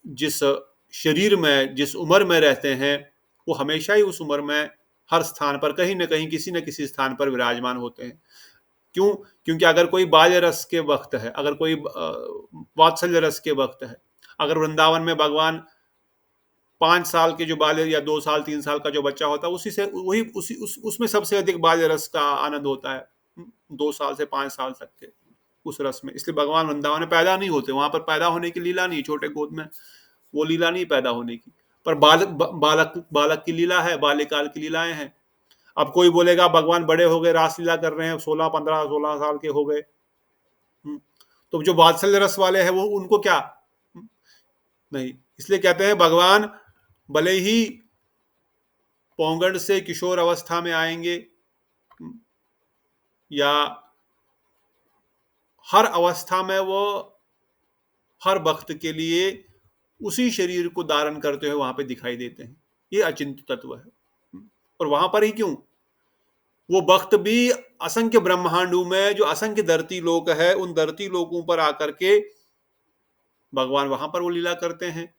जिस शरीर में, जिस उम्र में रहते हैं, वो हमेशा ही उस उम्र में हर स्थान पर कहीं न कहीं, किसी न किसी स्थान पर विराजमान होते हैं। क्यों? क्योंकि अगर कोई बाल्य रस के वक्त है, अगर कोई वात्सल्य रस के वक्त है, अगर वृंदावन में भगवान 5 साल के जो बाल्य, या 2 साल 3 साल का जो बच्चा होता है, उसी से वही उसमें सबसे अधिक बाल्य रस का आनंद होता है, 2 साल से 5 साल तक के उस रस में। इसलिए भगवान वृंदावन में पैदा नहीं होते, वहां पर पैदा होने की लीला नहीं, छोटे गोद में वो लीला नहीं पैदा होने की। पर बालक की लीला है, बाल्यकाल की लीलाएं हैं। अब कोई बोलेगा भगवान बड़े हो गए, रासलीला कर रहे हैं, 16 साल के हो गए, तो जो वात्सल्य रस वाले हैं वो, उनको क्या? नहीं। इसलिए कहते हैं भगवान भले ही पौंगड़ से किशोर अवस्था में आएंगे, या हर अवस्था में वो हर वक्त के लिए उसी शरीर को धारण करते हुए वहां पे दिखाई देते हैं। ये अचिंत्य तत्व है। और वहां पर ही क्यों? वो वक्त भी असंख्य ब्रह्मांडों में, जो असंख्य धरती लोक है, उन धरती लोकों पर आकर के भगवान वहां पर वो लीला करते हैं।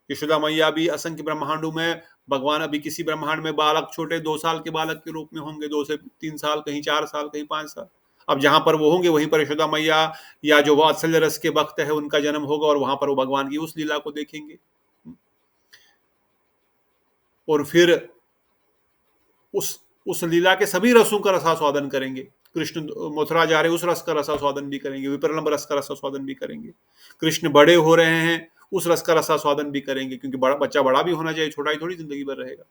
यशोदा मैया भी असंख्य ब्रह्मांडों में भगवान अभी किसी ब्रह्मांड में बालक, छोटे 2 साल के बालक के रूप में होंगे, 2 से 3 साल, कहीं 4 साल, कहीं 5 साल। अब जहां पर वो होंगे वहीं पर यशोदा मैया या जो वात्सल्य रस के भक्त है उनका जन्म होगा, और वहां पर वो भगवान की उस लीला को देखेंगे। और फिर उस लीला के सभी रसों का रसास्वादन करेंगे। कृष्ण मथुरा जा रहे, उस रस का रसास्वादन भी करेंगे, विपरलंब रस का रसास्वादन भी करेंगे। कृष्ण बड़े हो रहे हैं, उस रस का रसास्वादन भी करेंगे, क्योंकि बड़ा बच्चा बड़ा भी होना चाहिए, छोटा ही थोड़ी जिंदगी भर रहेगा।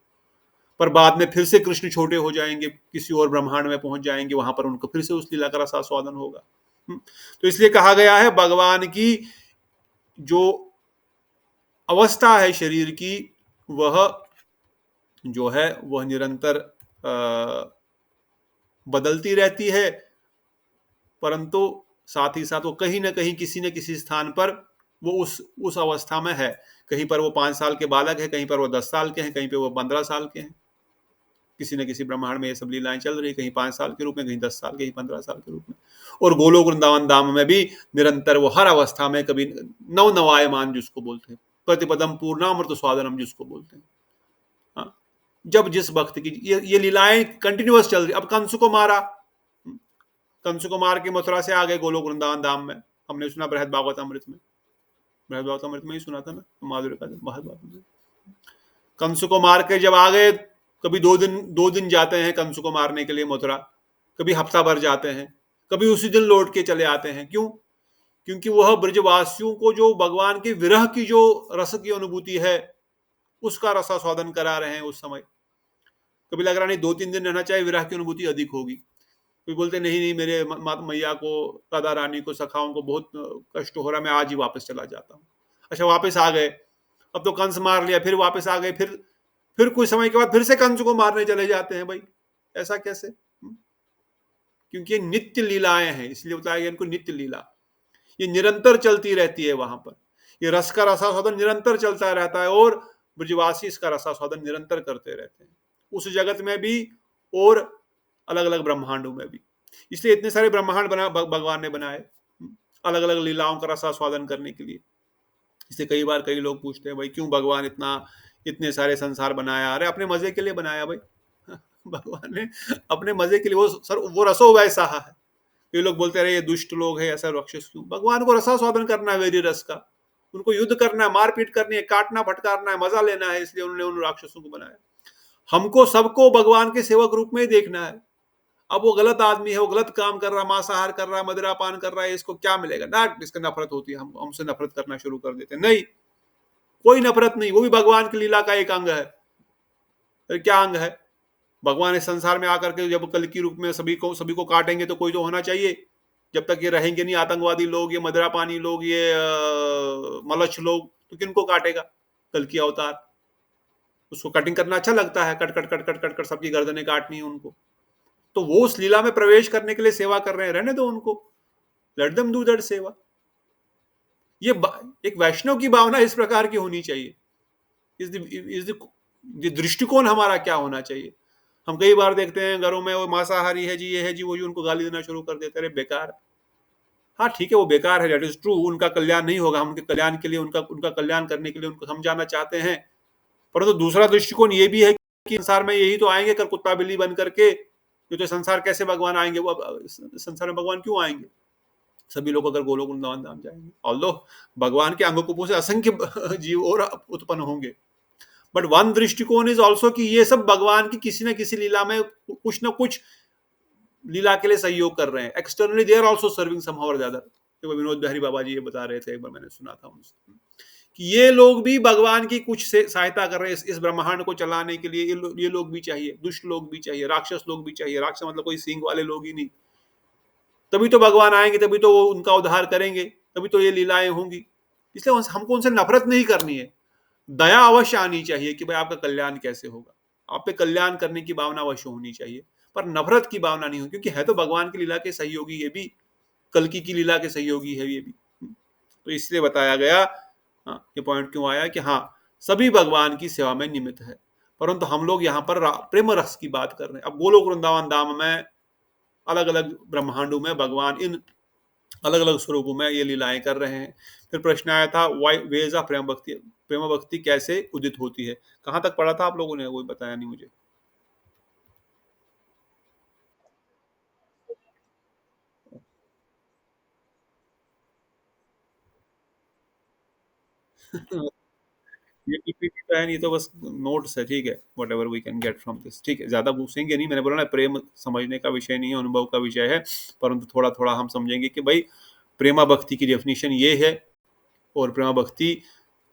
पर बाद में फिर से कृष्ण छोटे हो जाएंगे, किसी और ब्रह्मांड में पहुंच जाएंगे, वहां पर उनको फिर से उस लीला का रसास्वादन होगा। तो इसलिए कहा गया है भगवान की जो अवस्था है शरीर की, वह जो है वह निरंतर बदलती रहती है, परंतु साथ ही साथ वो कहीं ना कहीं किसी न किसी स्थान पर वो उस अवस्था में है। कहीं पर वो 5 साल के बालक है, कहीं पर वो 10 साल के हैं, कहीं पर वो 15 साल के हैं। किसी न किसी ब्रह्मांड में ये सब लीलाएं चल रही, कहीं 5 साल के रूप में, कहीं 10 साल, कहीं 15 साल के रूप में। और गोलोक वृंदावन धाम में भी निरंतर वो हर अवस्था में, कभी नव नवायमान जिसको बोलते हैं, प्रतिपदम पूर्णामृत स्वादनम जिसको बोलते हैं। हाँ, जब जिस भक्त की ये लीलाएं कंटिन्यूअस चल रही। अब कंस को मारा, कंस को मार के मथुरा से आ गए गोलोक वृंदावन धाम में। हमने सुना बृहद भागवत अमृत में, बृहद भागवत अमृत में ही सुना था ना, माधुर्य का बृहद भागवत। कंस को मार के जब आ गए, कभी 2 दिन जाते हैं कंस को मारने के लिए मथुरा, कभी हफ्ता भर जाते हैं, कभी उसी दिन लौट के चले आते हैं। क्यों? क्योंकि वह ब्रजवासियों को जो भगवान के विरह की जो रस की अनुभूति है, उसका रसास्वादन करा रहे हैं उस समय। कभी लग रहा नहीं 2-3 दिन रहना चाहिए, विरह की अनुभूति अधिक होगी। कोई बोलते नहीं नहीं, मेरे माता मैया को, राधा रानी को, सखाओं को बहुत कष्ट हो रहा, मैं आज ही वापस चला जाता हूँ। अच्छा, वापस आ गए, अब तो कंस मार लिया, फिर वापस आ गए, फिर कुछ समय के बाद फिर से कंस को मारने चले जाते हैं। भाई ऐसा कैसे? क्योंकि ये नित्य लीलाएं हैं, इसलिए बताया गया इनको नित्य लीला। ये निरंतर चलती रहती है वहां पर। ये रस का रसास्वादन निरंतर चलता रहता है, और ब्रजवासी इसका रसास्वादन निरंतर करते रहते हैं, उस जगत में भी और अलग अलग ब्रह्मांडों में भी। इसलिए इतने सारे ब्रह्मांड भगवान ने बनाए, अलग अलग लीलाओं का रसास्वादन करने के लिए। इसलिए कई बार कई लोग पूछते हैं, भाई क्यों भगवान इतने सारे संसार बनाया? अरे अपने मजे के लिए बनाया भाई। भगवान ने अपने मजे के लिए, वो रसो वैसा है। ये लोग बोलते रहे ये दुष्ट लोग है, ऐसा राक्षस क्यों? भगवान को रसास्वादन करना है, वेरी रस का। उनको युद्ध करना है, मारपीट करनी है, काटना फटकारना है, मजा लेना है, इसलिए उन्होंने उन राक्षसों को बनाया। हमको सबको भगवान के सेवक रूप में ही देखना है। अब वो गलत आदमी है, वो गलत काम कर रहा है, मांसाहार कर रहा है, मदिरा पान कर रहा है, इसको क्या मिलेगा? ना, इसका नफरत होती है, हम हमसे नफरत करना शुरू कर देते हैं। नहीं, कोई नफरत नहीं, वो भी भगवान की लीला का एक अंग है। क्या अंग है? भगवान इस संसार में आकर के जब कल की रूप में सभी को काटेंगे, तो कोई तो होना चाहिए। जब तक ये रहेंगे नहीं आतंकवादी लोग, ये मदिरा पानी लोग, ये मलच्छ लोग, तो किनको काटेगा कल की अवतार? उसको कटिंग करना अच्छा लगता है, cut cut cut cut cut cut सबकी गर्दनें काटनी है उनको। तो वो उस लीला में प्रवेश करने के लिए सेवा कर रहे हैं, रहने दो उनको, लेट देम डू दैट सेवा। ये एक वैष्णव की भावना इस प्रकार की होनी चाहिए। इस दृष्टिकोण हमारा क्या होना चाहिए? हम कई बार देखते हैं घरों में, वो मांसाहारी है जी, ये है जी, वो जी, उनको गाली देना शुरू कर देते हैं। बेकार। हाँ ठीक है, वो बेकार है, दैट इज ट्रू, उनका कल्याण नहीं होगा। हम उनके कल्याण के लिए, उनका कल्याण करने के लिए उनको समझाना चाहते हैं। परंतु दूसरा दृष्टिकोण ये भी है कि संसार में यही तो आएंगे कर कुत्ता बिल्ली बन करके। तो संसार कैसे भगवान आएंगे? वो संसार में भगवान क्यों आएंगे? सभी लोग अगर गोलोक वृंदावन धाम जाएंगे, ऑल्दो भगवान के अंगों से असंख्य जीव और उत्पन्न होंगे, बट वन दृष्टिकोण इज ऑल्सो कि ये सब भगवान की किसी न किसी लीला में कुछ न कुछ लीला के लिए सहयोग कर रहे हैं। Externally they are also serving somehow or the other. Vinod Bihari Baba ji ये बता रहे थे, एक बार मैंने सुना था उनसे, कि ये लोग भी भगवान की कुछ से सहायता कर रहे हैं इस ब्रह्मांड को चलाने के लिए। ये लोग भी चाहिए, दुष्ट लोग भी चाहिए, राक्षस लोग भी चाहिए। राक्षस मतलब कोई सींग वाले लोग ही नहीं। तभी तो भगवान आएंगे, तभी तो वो उनका उद्धार करेंगे, तभी तो ये लीलाएं होंगी। इसलिए हमको उनसे नफरत नहीं करनी है, दया अवश्य आनी चाहिए कि भाई आपका कल्याण कैसे होगा, आप पे कल्याण करने की भावना अवश्य होनी चाहिए, पर नफरत की भावना नहीं हो, क्योंकि है तो भगवान की लीला के सहयोगी ये भी, कल्कि की लीला के सहयोगी है ये भी। तो इसलिए बताया गया, ये पॉइंट क्यों आया कि हाँ, सभी भगवान की सेवा में निमित्त है, परंतु हम लोग यहाँ पर प्रेम रस की बात कर रहे हैं। अब गोलोक वृंदावन धाम में अलग अलग ब्रह्मांडों में भगवान इन अलग अलग स्वरूपों में ये लीलाएं कर रहे हैं। फिर प्रश्न आया था वाई वेज ऑफ प्रेम भक्ति कैसे उदित होती है। कहाँ तक पढ़ा था आप लोगों ने, कोई बताया नहीं मुझे। ये पीपीटी तो है नहीं, तो बस नोट्स है, ठीक है, whatever we can get from this, ठीक है, ज्यादा पूछेंगे नहीं। मैंने बोला ना, प्रेम समझने का विषय नहीं है, अनुभव का विषय है। परंतु थोड़ा थोड़ा हम समझेंगे कि भाई प्रेमा भक्ति की डेफिनेशन ये है, और प्रेमा भक्ति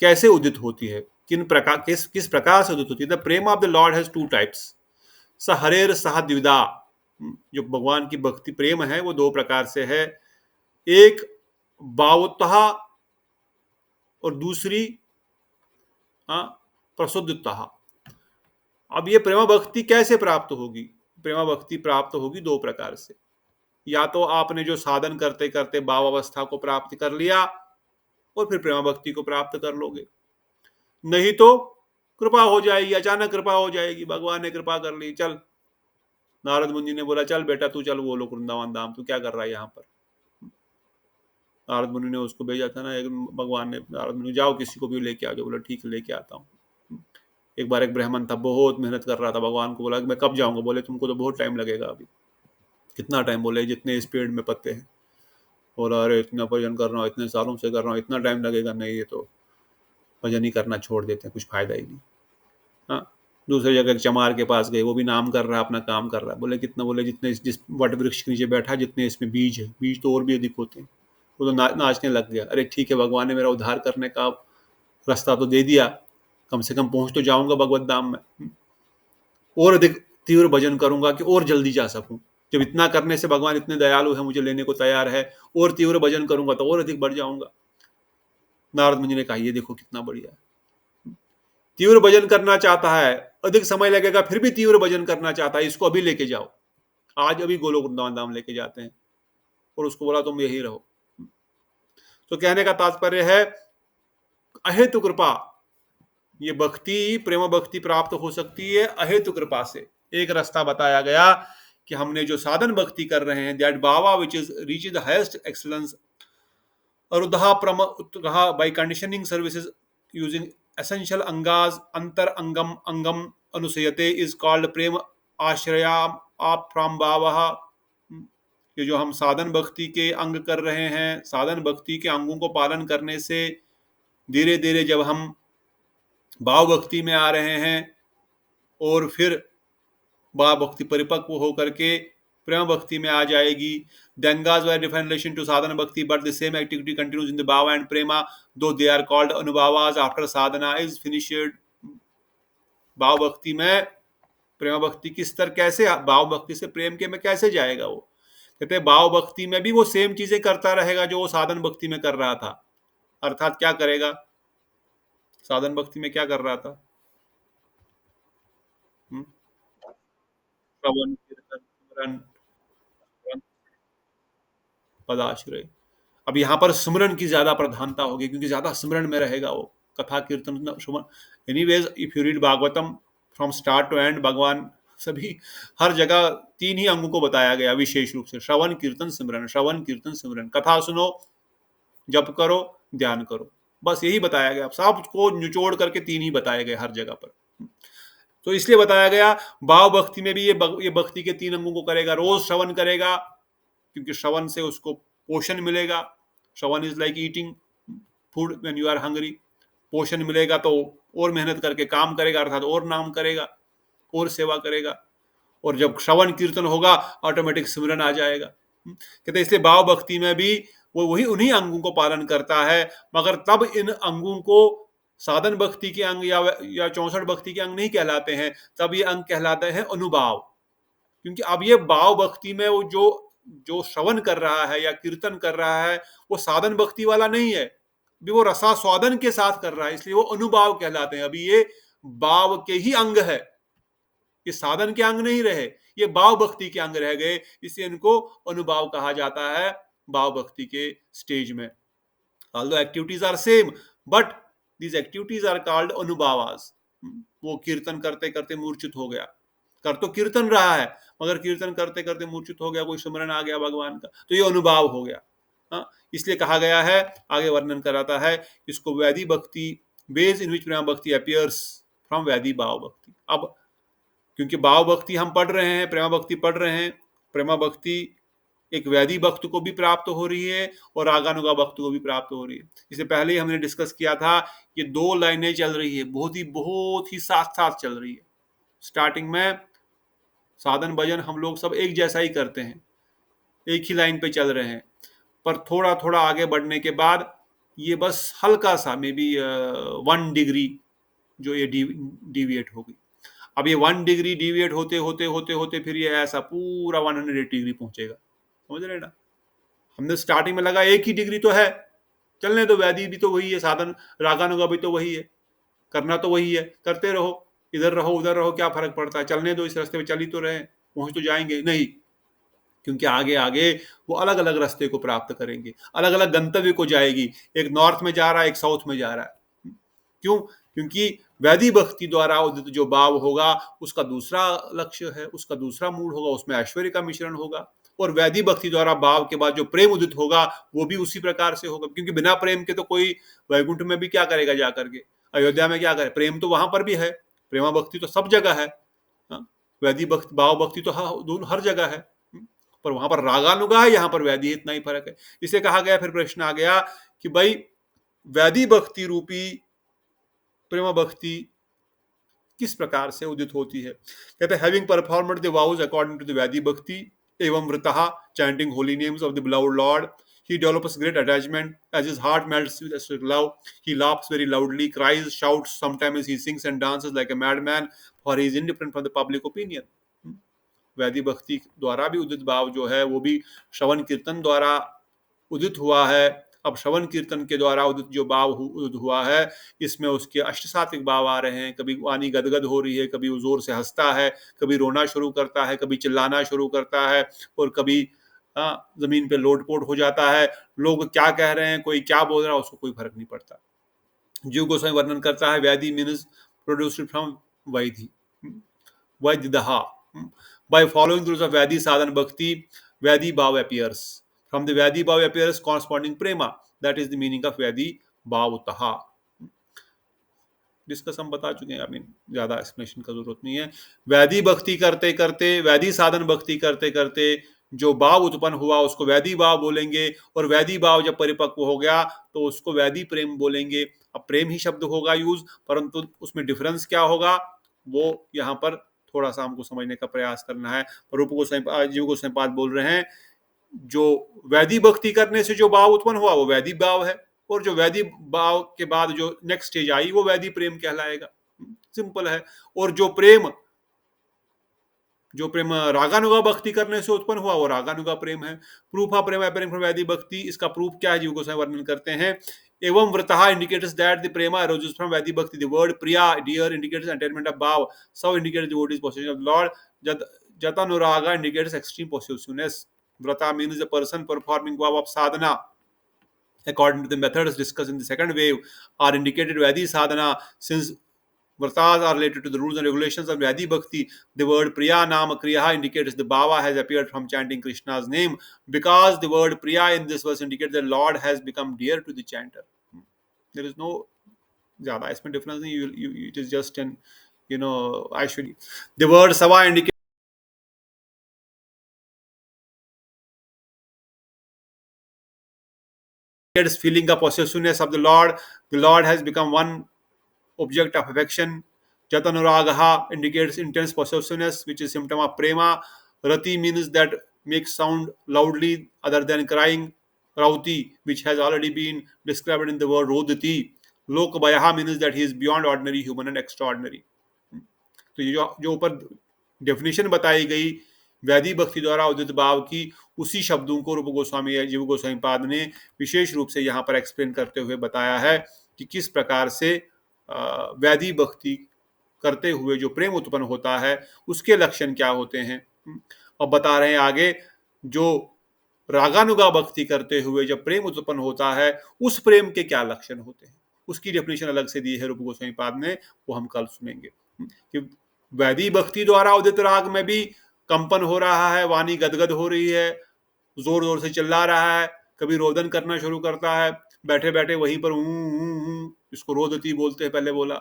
कैसे उदित होती है, किस प्रकार से उदित होती है। The Prem of the Lord has two types, स हरेर सह द्विधा। जो भगवान की भक्ति प्रेम है वो दो प्रकार से है। एक भावतः, और दूसरी प्रसुद्धता। अब ये प्रेमा भक्ति कैसे प्राप्त होगी? प्रेमा भक्ति प्राप्त होगी दो प्रकार से। या तो आपने जो साधन करते करते भाव अवस्था को प्राप्त कर लिया, और फिर प्रेमा भक्ति को प्राप्त कर लोगे। नहीं तो कृपा हो जाएगी, अचानक कृपा हो जाएगी, भगवान ने कृपा कर ली, चल, नारद मुनि ने बोला चल बेटा तू चल वो लोग वृंदावन धाम, तू क्या कर रहा है यहाँ पर। नारद मुनि ने उसको भेजा था ना, एक भगवान ने, नारद मुनि जाओ किसी को भी लेके आ जाओ, बोला ठीक है लेके आता हूँ। एक बार एक ब्राह्मण था, बहुत मेहनत कर रहा था, भगवान को बोला कि मैं कब जाऊंगा, बोले तुमको तो बहुत टाइम लगेगा अभी। कितना टाइम? बोले जितने स्पीड में पत्ते हैं। बोला अरे इतना भजन कर रहा हूँ, इतने सालों से कर रहा हूँ, इतना टाइम लगेगा? नहीं, ये तो भजन ही करना छोड़ देते हैं, कुछ फायदा ही नहीं। हाँ। दूसरी जगह चमार के पास गए, वो भी नाम कर रहा है, अपना काम कर रहा है। बोले कितना? बोले जितने जिस वट वृक्ष के नीचे बैठा, जितने इसमें बीज है, बीज तो और भी अधिक होते हैं। वो तो नाचने लग गया। अरे ठीक है, भगवान ने मेरा उद्धार करने का रास्ता तो दे दिया, कम से कम पहुंच तो जाऊंगा भगवत धाम में। और अधिक तीव्र भजन करूंगा कि और जल्दी जा सकूं। जब इतना करने से भगवान इतने दयालु है, मुझे लेने को तैयार है, और तीव्र भजन करूंगा तो और अधिक बढ़ जाऊंगा। नारद मुनि ने कहा ये देखो कितना बढ़िया है, तीव्र भजन करना चाहता है, अधिक समय लगेगा फिर भी तीव्र भजन करना चाहता है, इसको अभी लेके जाओ। आज अभी गोलोक वृंदावन धाम लेके जाते हैं, और उसको बोला तुम यही रहो। तो कहने का तात्पर्य है, अहेतु कृपा, ये भक्ति, प्रेम भक्ति प्राप्त हो सकती है अहेतु कृपा से। एक रास्ता बताया गया कि हमने जो साधन भक्ति कर रहे हैं, that bhava which is reach the highest excellence, अरुधा प्रम उत्तरहा by conditioning services using essential अंगाज अंतर अंगम अंगम अनुसयते इज कॉल्ड प्रेम आश्रया आप फ्रॉम भाव। ये जो हम साधन भक्ति के अंग कर रहे हैं, साधन भक्ति के अंगों को पालन करने से धीरे धीरे जब हम भाव भक्ति में आ रहे हैं, और फिर भाव भक्ति परिपक्व होकर के प्रेम भक्ति में आ जाएगी। Dangas were different relation to sadhana bhakti, but the same activity continues in the bhava and prema, though they are called anubhavas after sadhana is finished. भाव भक्ति में प्रेम भक्ति की स्तर कैसे, भाव भक्ति से प्रेम के में कैसे जाएगा? वो कहते हैं भाव भक्ति में भी वो सेम चीजें करता रहेगा जो वो साधन भक्ति में कर रहा था। अर्थात क्या करेगा? साधन भक्ति में क्या कर रहा था? श्रवण कीर्तन स्मरण पदाश्रय। अब यहाँ पर स्मरण की ज्यादा प्रधानता होगी, क्योंकि ज्यादा स्मरण में रहेगा वो, कथा कीर्तन श्रवण। Anyways if you read Bhagavatam from start to end, भगवान सभी हर जगह तीन ही अंगों को बताया गया विशेष रूप से, श्रवण कीर्तन सिमरन, श्रवण कीर्तन सिमरन। कथा सुनो, जप करो, ध्यान करो, बस यही बताया गया। सबको निचोड़ करके तीन ही बताए गए हर जगह पर। तो इसलिए बताया गया भाव भक्ति में भी ये भक्ति के तीन अंगों को करेगा। रोज श्रवण करेगा, क्योंकि श्रवण से उसको पोषण मिलेगा। Shravan is like eating food when you are hungry. पोषण मिलेगा तो और मेहनत करके काम करेगा, अर्थात और नाम करेगा, और सेवा करेगा। और जब श्रवण कीर्तन होगा, ऑटोमेटिक सिमरन आ जाएगा। कहते इसलिए भाव भक्ति में भी वो वही उन्हीं अंगों को पालन करता है, मगर तब इन अंगों को साधन भक्ति के अंग या 64 भक्ति के अंग नहीं कहलाते हैं, तब ये अंग कहलाते हैं अनुभाव। क्योंकि अब ये भाव भक्ति में वो जो जो श्रवण कर रहा है या कीर्तन कर रहा है, वो साधन भक्ति वाला नहीं है, भी वो रसास्वादन के साथ कर रहा है, इसलिए वो अनुभाव कहलाते हैं। अभी ये भाव के ही अंग है, ये साधन के अंग नहीं रहे, ये भाव भक्ति के अंग रह गए, इसलिए इनको अनुभाव कहा जाता है भाव भक्ति के स्टेज में। Although activities are same, but these activities are called anubhavas. वो कीर्तन करते करते मूर्छित हो गया, कर तो कीर्तन रहा है, मगर कीर्तन करते करते मूर्छित हो गया, कोई स्मरण आ गया भगवान का, तो ये अनुभाव हो गया। हाँ, इसलिए कहा गया है, आगे वर्णन कराता है इसको वैदी भक्ति, वेज इन विच प्रेमा भक्ति अपीयर्स फ्रॉम वैदी भाव भक्ति। अब क्योंकि भाव भक्ति हम पढ़ रहे हैं, प्रेमा भक्ति पढ़ रहे हैं, प्रेमा भक्ति एक वैदी भक्त को भी प्राप्त हो रही है और रागानुगा भक्त को भी प्राप्त हो रही है। इससे पहले ही हमने डिस्कस किया था, ये दो लाइनें चल रही है, बहुत ही साथ साथ चल रही है। स्टार्टिंग में साधन भजन हम लोग सब एक जैसा ही करते हैं, एक ही लाइन पे चल रहे हैं, पर थोड़ा थोड़ा आगे बढ़ने के बाद ये बस हल्का सा मे बी 1 डिग्री जो ये डिविएट होगी। अब ये 1 डिग्री डिविएट होते होते होते होते फिर ये ऐसा पूरा 180 डिग्री पहुंचेगा, समझ रहे ना। हमने स्टार्टिंग में लगा एक ही डिग्री तो है, चलने तो वैदी भी तो वही है, साधन रागानुगा भी तो वही है, करना तो वही है, करते रहो, इधर रहो उधर रहो, क्या फर्क पड़ता है, चलने दो, इस रास्ते पे चल ही तो रहे, पहुंच तो जाएंगे नहीं, क्योंकि आगे आगे वो अलग अलग रास्ते को प्राप्त करेंगे, अलग अलग गंतव्य को जाएगी, एक नॉर्थ में जा रहा है, एक साउथ में जा रहा है। क्यों? क्योंकि वैदी भक्ति द्वारा उदित जो भाव होगा उसका दूसरा लक्ष्य है, उसका दूसरा मूल होगा, उसमें ऐश्वर्य का मिश्रण होगा। और वैदी भक्ति द्वारा भाव के बाद जो प्रेम उदित होगा वो भी उसी प्रकार से होगा, क्योंकि बिना प्रेम के तो कोई वैकुंठ में भी क्या करेगा जा करके, अयोध्या में क्या करे, प्रेम तो वहां पर भी है, प्रेमा भक्ति तो सब जगह है, हाँ? वैदी भक्ति भाव भक्ति तो हर जगह है, पर वहां पर रागानुगा है, यहाँ पर वैदी, इतना ही फर्क है। इसे कहा गया, फिर प्रश्न आ गया कि भाई वैदी भक्ति रूपी प्रेमा भक्ति किस प्रकार से उदित होती है। कहते हैं having performed the vows according to the vaidhi bhakti एवं वृतः chanting holy names of the beloved lord, he develops great attachment as his heart melts with ecstatic love. He laughs very loudly, cries, shouts, sometimes he sings and dances like a madman, for he is indifferent from the public opinion. Vaidi भक्ति द्वारा भी उदित भाव जो है वो भी श्रवण कीर्तन द्वारा उदित हुआ है। अब श्रवण कीर्तन के द्वारा उदित जो भाव उदित हुआ है, इसमें उसके अष्ट सात्विक भाव आ रहे हैं, कभी वाणी गदगद हो रही है, कभी वो जोर से हंसता है, कभी रोना शुरू करता है, कभी चिल्लाना शुरू करता है, और कभी जमीन पे लोटपोट हो जाता है, लोग क्या कह रहे हैं, कोई क्या बोल रहा है, उसको कोई फर्क नहीं पड़ता। जीव गोस्वामी वर्णन करता है vaidhi means produced from vaidhi, वैदहा। By following the rules of Vedi sadhana bhakti, Vedi bhav appears. From the Vedi bhav appears corresponding prema. That is the meaning of Vedi bhavutaha. Discuss हम बता चुके हैं, ज्यादा एक्सप्लेनेशन का जरूरत नहीं है। वैदी भक्ति करते करते, वैदी साधन भक्ति करते करते जो भाव उत्पन्न हुआ उसको वैदी भाव बोलेंगे, और वैदी भाव जब परिपक्व हो गया तो उसको वैदी प्रेम बोलेंगे। अब प्रेम ही शब्द होगा यूज, परंतु उसमें डिफरेंस क्या होगा वो यहाँ पर थोड़ा सा हमको समझने का प्रयास करना है। रूप गोस्वामी, जीव गोस्वामी पाद बोल रहे हैं जो वैदी भक्ति करने से जो भाव उत्पन्न हुआ वो वैदी भाव है, और जो वैदी भाव के बाद जो नेक्स्ट स्टेज आई वो वैदी प्रेम कहलाएगा। सिंपल है। और जो प्रेम रागानुगा भक्ति करने से उत्पन्न हुआ वो रागानुगा प्रेम है। प्रूफ ऑफ प्रेम प्रेम वैदी भक्ति, इसका प्रूफ क्या है जीव गोस्वामी वर्णन करते हैं। एवं व्रतः indicates that the prema arises from vaidhi bhakti. The word priya dear indicates attainment of bhava, so indicates the word is possession of lord. जतानुरागा इंडिकेट्स एक्सट्रीम पोसेसिवनेस। व्रता means the person performing vow of sadhana according to the methods discussed in the second wave are indicated Vedi sadhana. Since Vratas are related to the rules and regulations of Vedi Bhakti, the word Priya Nama Kriya indicates the Bhava has appeared from chanting Krishna's name. Because the word Priya in this verse indicates the Lord has become dear to the chanter. There is no ज़्यादा इसमें difference नहीं, it is just an Aishwarya. The word Sava indicates feeling of possessiveness of the Lord. The Lord has become one object of affection. Jatanuragaha indicates intense possessiveness, which is symptom of prema. Rati means that makes sound loudly other than crying. Rauti, which has already been described in the word Rodati. Lokbayaha means that he is beyond ordinary human and extraordinary. तो ये जो ऊपर definition बताई गई वैदी भक्ति द्वारा उदित भाव की, उसी शब्दों को रूप गोस्वामी या जीव गोस्वामी पाद ने विशेष रूप से यहाँ पर एक्सप्लेन करते हुए बताया है कि किस प्रकार से वैदी भक्ति करते हुए जो प्रेम उत्पन्न होता है उसके लक्षण क्या होते हैं। अब बता रहे हैं आगे, जो रागानुगा भक्ति करते हुए जब प्रेम उत्पन्न होता है उस प्रेम के क्या लक्षण होते हैं, उसकी डेफिनेशन अलग से दी है रूप गोस्वामी पाद ने, वो हम कल सुनेंगे। कि वैदी भक्ति द्वारा उदित राग में भी कंपन हो रहा है, वाणी गदगद हो रही है, जोर जोर से चिल्ला रहा है, कभी रोदन करना शुरू करता है, बैठे-बैठे वहीं पर इसको रोदती बोलते हैं, पहले बोला।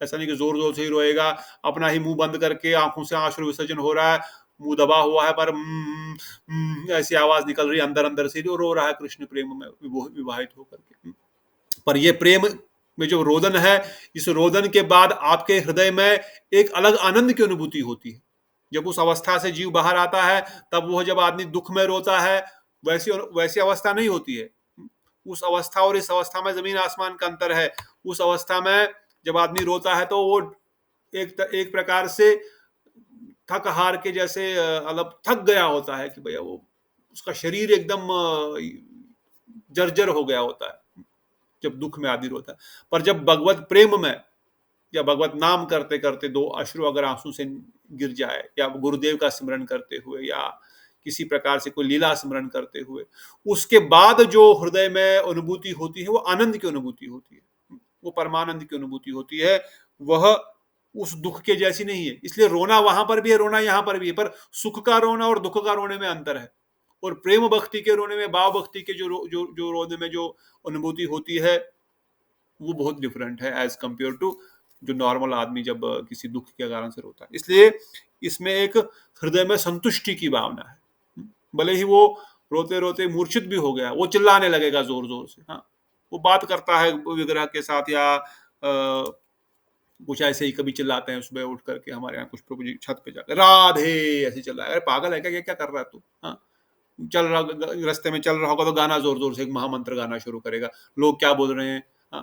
ऐसा नहीं कि ज़ोर-ज़ोर से ही रोएगा, अपना ही मुँह बंद करके आँखों से अश्रु विसर्जन हो रहा है, मुँह दबा हुआ है पर ऐसी आवाज़ निकल रही है अंदर-अंदर से, जो रो रहा है कृष्ण प्रेम में विवाहित होकर के। पर ये प्रेम में जो रोदन है, इस रोदन के बाद आपके हृदय में एक अलग आनंद की अनुभूति होती है। जब उस अवस्था से जीव बाहर आता है, तब वो जब आदमी दुख में रोता है, वैसी वैसी अवस्था नहीं होती है। उस अवस्था और इस अवस्था में जमीन आसमान का अंतर है। उस अवस्था में जब आदमी रोता है तो वो एक प्रकार से थक हार के जैसे मतलब थक गया होता है कि भैया वो उसका शरीर एकदम जर्जर हो गया होता है जब दुख में आदमी रोता है। पर जब भगवत प्रेम में या भगवत नाम करते करते दो अश्रु अगर आंसू से गिर जाए, या गुरुदेव का स्मरण करते हुए, या किसी प्रकार से कोई लीला स्मरण करते हुए, उसके बाद जो हृदय में अनुभूति होती है वो आनंद की अनुभूति होती है, वो परमानंद की अनुभूति होती है। वह उस दुख के जैसी नहीं है। इसलिए रोना वहां पर भी है, रोना यहां पर भी है, पर सुख का रोना और दुख का रोने में अंतर है। और प्रेम भक्ति के रोने में, भाव भक्ति के जो रोने में जो अनुभूति होती है, वो बहुत डिफरेंट है एज कंपेयर टू जो नॉर्मल आदमी जब किसी दुख के कारण से रोता है। इसलिए इसमें एक हृदय में संतुष्टि की भावना है। भले ही वो रोते रोते मूर्छित भी हो गया, वो चिल्लाने लगेगा जोर जोर से, हाँ, वो बात करता है विग्रह के साथ, या कुछ ऐसे ही कभी चिल्लाते हैं सुबह उठ करके, हमारे यहाँ कुछ प्रभु जी छत पे जाकर राधे ऐसे चिल्ला, अरे पागल है क्या, क्या कर रहा है तू, हाँ, चल रहा, रास्ते में चल रहा होगा तो गाना जोर जोर से एक महामंत्र गाना शुरू करेगा, लोग क्या बोल रहे हैं, हाँ,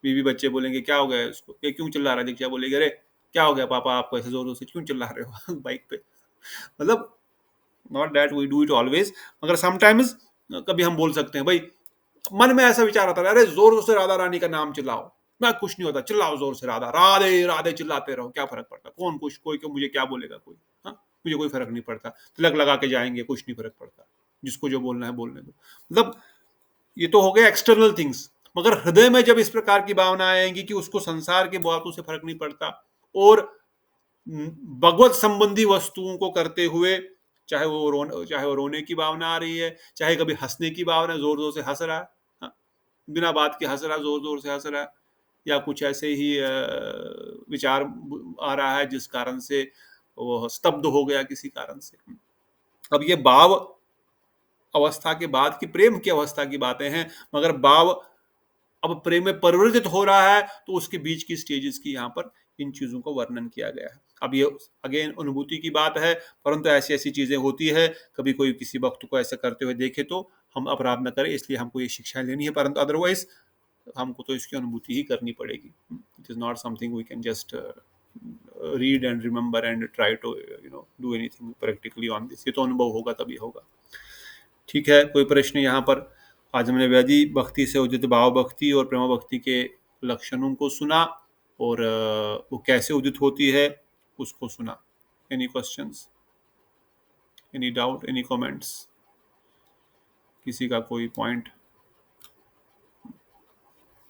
बीवी बच्चे बोलेंगे क्या हो गया है उसको, ये क्यों चिल्ला रहा है, दीक्षा बोलेगी अरे क्या हो गया पापा आपको ऐसे जोर जोर से क्यों चिल्ला रहे हो बाइक पे। मतलब not that we do it always, मगर समटाइम्स कभी हम बोल सकते हैं भाई, मन में ऐसा विचार आता है अरे जोर जोर से राधा रानी का नाम चिल्लाओ, मैं कुछ नहीं होता, चिल्लाओ जोर से राधा राधे राधे चिल्लाते रहो, क्या फर्क पड़ता, कौन कुछ कोई क्यों मुझे क्या बोलेगा कोई, हाँ, मुझे कोई फर्क नहीं पड़ता, तिलक लगा के जाएंगे कुछ नहीं फर्क पड़ता, जिसको जो बोलना है बोलने दो। मतलब ये तो हो गया एक्सटर्नल थिंग्स, मगर हृदय में जब इस प्रकार की भावना आएंगी कि उसको संसार की बातों से फर्क नहीं पड़ता, और भगवत संबंधी वस्तुओं को करते हुए, चाहे वो रोने की भावना आ रही है, चाहे कभी हंसने की भावना, जोर जोर से हंस रहा है, हाँ, बिना बात के हंस रहा है, जोर जोर से हंस रहा है, या कुछ ऐसे ही विचार आ रहा है जिस कारण से वो स्तब्ध हो गया किसी कारण से। अब ये भाव अवस्था के बाद की प्रेम की अवस्था की बातें हैं, मगर भाव अब प्रेम में परिवर्तित हो रहा है, तो उसके बीच की स्टेजेस की यहाँ पर इन चीजों को वर्णन किया गया है। अब ये अगेन अनुभूति की बात है, परंतु ऐसी ऐसी चीजें होती है, कभी कोई किसी भक्त को ऐसा करते हुए देखे तो हम अपराध न करें, इसलिए हमको ये शिक्षा लेनी है, परंतु अदरवाइज हमको तो इसकी अनुभूति ही करनी पड़ेगी। It is not something we can just read and remember and try to do anything practically on this. ये तो अनुभव होगा तभी होगा। ठीक है, कोई प्रश्न यहाँ पर? आज हमने वैदिक भक्ति से उदित भाव भक्ति और प्रेम भक्ति के लक्षणों को सुना, और वो कैसे उदित होती है उसको सुना। Any questions, any doubt, any comments, किसी का कोई पॉइंट?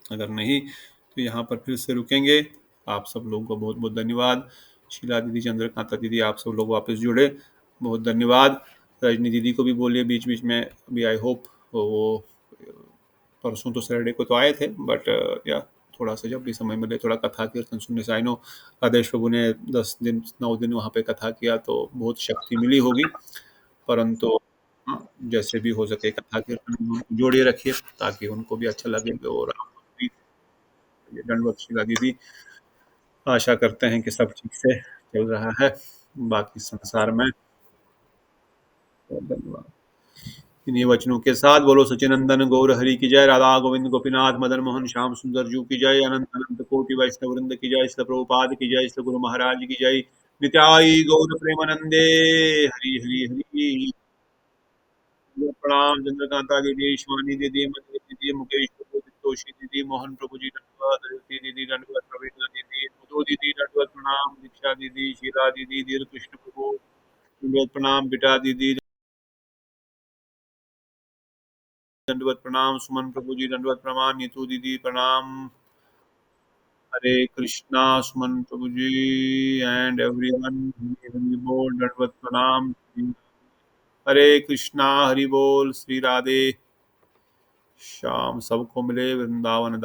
अगर नहीं तो यहाँ पर फिर से रुकेंगे। आप सब लोगों को बहुत बहुत धन्यवाद। शीला दीदी, चंद्रकांता दीदी, आप सब लोग वापस जुड़े, बहुत धन्यवाद। रजनी दीदी को भी बोलिए बीच बीच में, अभी आई होप वो परसों तो सैटरडे को तो आए थे, बट या थोड़ा सा जब भी समय मिले थोड़ा कथा कीर्तन सुनने से, आई नो आदेश प्रभु ने 10 दिन 9 दिन वहाँ पे कथा किया तो बहुत शक्ति मिली होगी, परंतु हाँ, जैसे भी हो सके कथा कीर्तन जोड़िए रखिए ताकि उनको भी अच्छा लगे, और आपको भी दंडवत शिला दीदी। आशा करते हैं कि सब ठीक से चल रहा है बाकी संसार में। धन्यवाद। इन्हीं वचनों के साथ बोलो सचिनंदन गौर हरि की जय, राधा गोविंद गोपीनाथ मदन मोहन श्याम सुंदर जू की जय, अनंत अनंत कोटि वैष्णव वृंद की जय, श्री प्रभुपाद की जय, श्री गुरु महाराज की जय, नित्याई गौर प्रेमानंदे, हरि हरि हरि। प्रणाम चंद्रकांता दीदी, शिवानी दीदी, मंदिर दीदी, मुकेश प्रभु, जोशी दीदी, मोहन प्रभु जी दंडवत, ऋषि दीदी दंडवत, प्रवीण दीदी, मधु दीदी दंडवत प्रणाम, दीक्षा दीदी, शीला दीदी, धीर कृष्ण प्रभु दंडवत प्रणाम, बिटा दीदी दंडवत प्रणाम, सुमन प्रभु जी दंडवत प्रणाम, नीतू दीदी प्रणाम। हरे कृष्णा, सुमन प्रभु जी एंड एवरीवन, दंडवत प्रणाम। हरे कृष्णा, हरि बोल, श्री राधे श्याम, सबको मिले वृंदावन धाम।